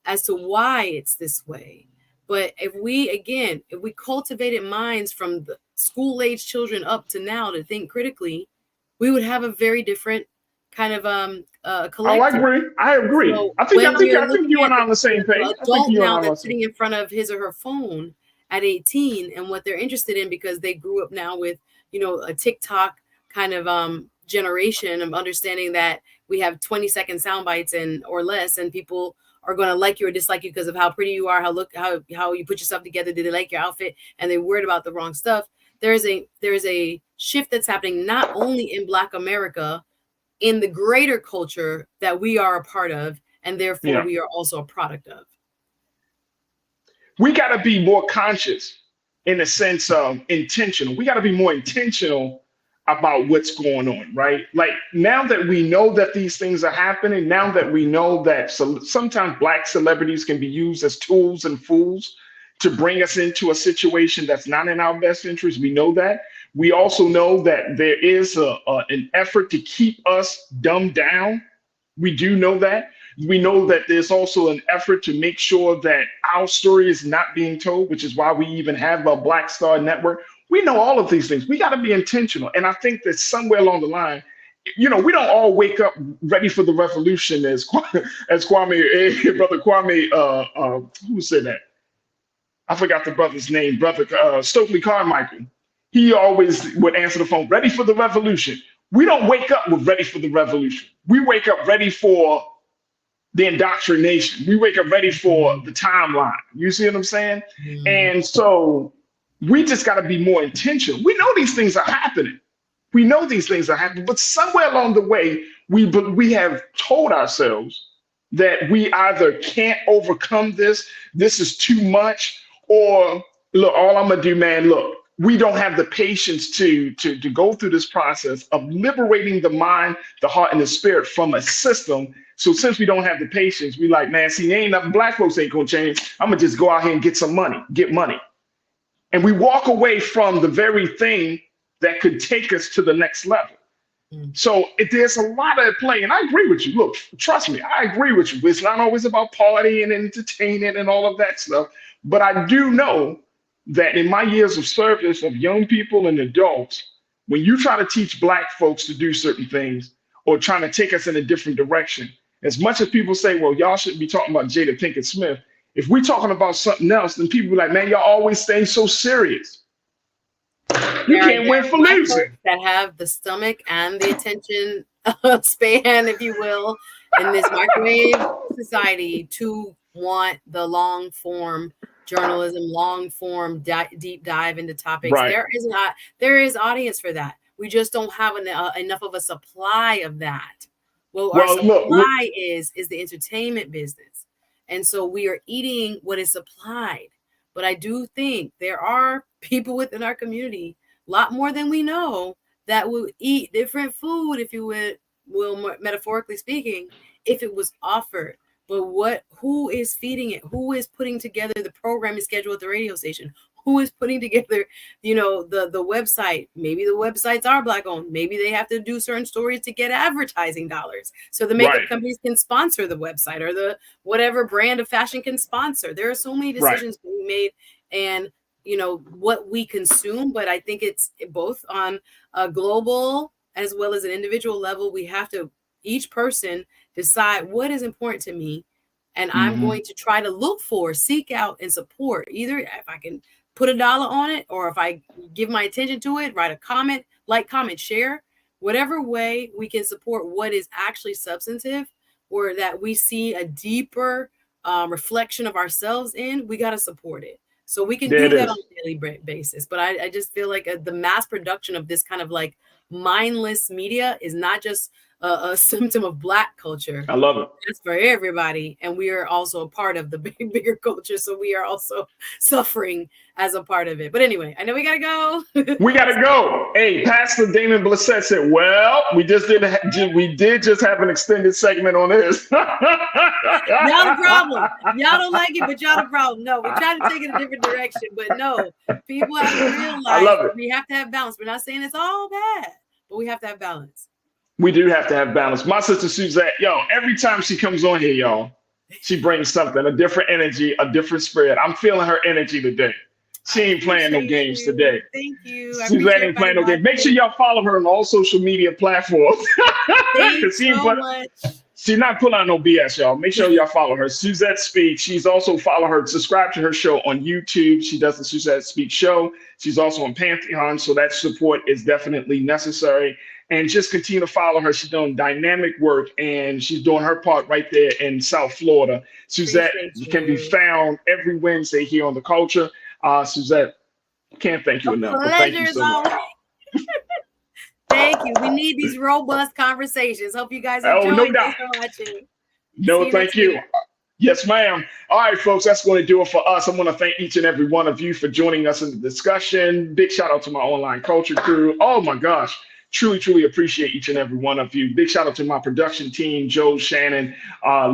as to why it's this way. But if we cultivated minds from the school-age children up to now to think critically, we would have a very different kind of collective. I agree. So I think you and I are on the same page. Adult now that's sitting in front of his or her phone at 18 and what they're interested in, because they grew up now with, a TikTok kind of generation of understanding that we have 20-second sound bites or less, and people are going to like you or dislike you because of how pretty you are, how you put yourself together. Do they like your outfit? And they're worried about the wrong stuff. There's a shift that's happening not only in Black America, in the greater culture that we are a part of, and therefore we are also a product of. We got to be more conscious in the sense of intentional. We got to be more intentional about what's going on, right? Like, now that we know that these things are happening, now that we know that sometimes Black celebrities can be used as tools and fools to bring us into a situation that's not in our best interest. We know that. We also know that there is an effort to keep us dumbed down. We do know that. We know that there's also an effort to make sure that our story is not being told, which is why we even have a Black Star Network. We know all of these things. We got to be intentional. And I think that somewhere along the line, we don't all wake up ready for the revolution as Kwame, Brother Kwame, who said that? I forgot the brother's name, Brother Stokely Carmichael. He always would answer the phone, ready for the revolution. We don't wake up with ready for the revolution. We wake up ready for the indoctrination. We wake up ready for the timeline. You see what I'm saying? Mm-hmm. And so we just got to be more intentional. We know these things are happening. But somewhere along the way, we have told ourselves that we either can't overcome this is too much, or look, all I'm gonna do, man, look, we don't have the patience to go through this process of liberating the mind, the heart, and the spirit from a system. So since we don't have the patience, we like, man, see, ain't nothing Black folks ain't gonna change. I'm gonna just go out here and get money. And we walk away from the very thing that could take us to the next level. So there's a lot at play, and I agree with you. Look, trust me, I agree with you. It's not always about partying and entertaining and all of that stuff. But I do know that in my years of service of young people and adults, when you try to teach Black folks to do certain things or trying to take us in a different direction, as much as people say, well, y'all shouldn't be talking about Jada Pinkett Smith, if we're talking about something else, then people be like, man, y'all always stay so serious. You can't win for losing. That have the stomach and the attention span, if you will, in this microwave society to want the long form journalism, long form deep dive into topics. Right. There is audience for that. We just don't have enough of a supply of that. Our supply is the entertainment business, and so we are eating what is supplied. But I do think there are people within our community, a lot more than we know, that will eat different food, if you will, metaphorically speaking, if it was offered. But who is feeding it? Who is putting together the programming schedule at the radio station? Who is putting together, the website? Maybe the websites are Black owned. Maybe they have to do certain stories to get advertising dollars. So the makeup companies can sponsor the website, or the whatever brand of fashion can sponsor. There are so many decisions being made, and what we consume. But I think it's both on a global as well as an individual level. We have to, each person, decide what is important to me, and I'm going to try to seek out and support, either if I can put $1 on it, or if I give my attention to it, write a comment, comment, share, whatever way we can support what is actually substantive, or that we see a deeper reflection of ourselves in, we got to support it. So we can do that on a daily basis. But I just feel like the mass production of this kind of like mindless media is not just a symptom of Black culture. I love it. It's for everybody. And we are also a part of the bigger culture. So we are also suffering as a part of it. But anyway, I know we got to go. We got to go. Hey, Pastor Damon Blissett said, well, we did just have an extended segment on this. Y'all the problem. Y'all don't like it, but y'all the problem. No, we're trying to take it a different direction. But no, people have to realize we have to have balance. We're not saying it's all bad, but we have to have balance. We do have to have balance. My sister Suzette, every time she comes on here, y'all, She brings something, a different energy, a different spirit. I'm feeling her energy today. She ain't playing no games today. Thank you. I Suzette ain't playing no games. Make sure y'all follow her on all social media platforms. Thanks so much. She's not pulling out no BS, y'all. Make sure y'all follow her. Suzette Speaks. She's also follow her, subscribe to her show on YouTube. She does the Suzette Speaks show. She's also on Pantheon, so that support is definitely necessary. And just continue to follow her. She's doing dynamic work, and she's doing her part right there in South Florida. Suzette can be found every Wednesday here on The Culture. Suzette, can't thank you enough. But thank you so much. Thank you. We need these robust conversations. Hope you guys enjoy. No doubt. Thanks for watching. No, thank you. Yes, ma'am. All right, folks, that's going to do it for us. I want to thank each and every one of you for joining us in the discussion. Big shout out to my online culture crew. Oh my gosh. Truly, truly appreciate each and every one of you. Big shout out to my production team, Joe, Shannon,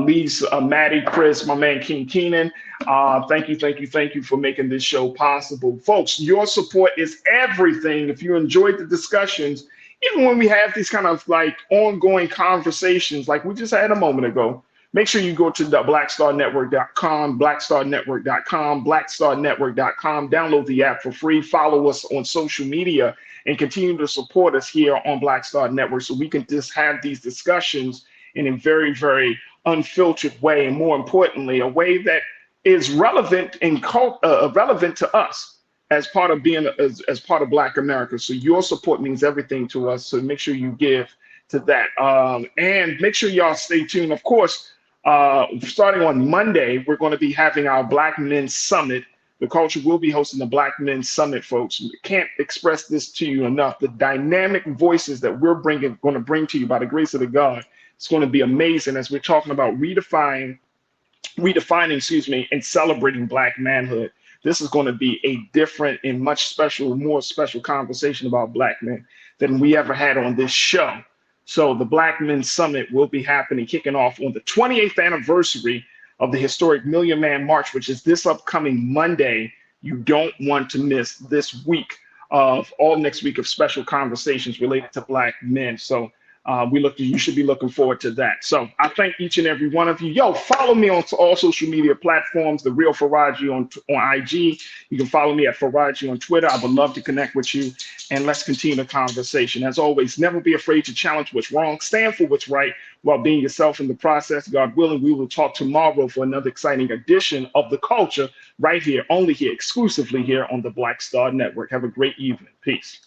Lisa, Maddie, Chris, my man, King Keenan. Thank you for making this show possible. Folks, your support is everything. If you enjoyed the discussions, even when we have these kind of like ongoing conversations like we just had a moment ago, make sure you go to the blackstarnetwork.com, blackstarnetwork.com, download the app for free, follow us on social media, and continue to support us here on Black Star Network so we can just have these discussions in a very, very unfiltered way, and more importantly, a way that is relevant and relevant to us as part of being as part of Black America. So your support means everything to us. So make sure you give to that, and make sure y'all stay tuned. Of course, starting on Monday, we're going to be having our Black Men Summit. The Culture will be hosting the Black Men Summit, folks. We can't express this to you enough. The dynamic voices that we're going to bring to you by the grace of the God, it's going to be amazing as we're talking about redefining, and celebrating Black manhood. This is going to be a different and much more special conversation about Black men than we ever had on this show. So the Black Men Summit will be happening, kicking off on the 28th anniversary of the historic Million Man March, which is this upcoming Monday. You don't want to miss this week of all next week of special conversations related to Black men. So you should be looking forward to that. So I thank each and every one of you. Yo, follow me on all social media platforms, The Real Farajii on IG. You can follow me at Farajii on Twitter. I would love to connect with you, and let's continue the conversation. As always, never be afraid to challenge what's wrong, stand for what's right while being yourself in the process. God willing, we will talk tomorrow for another exciting edition of The Culture right here, only here, exclusively here on the Black Star Network. Have a great evening. Peace.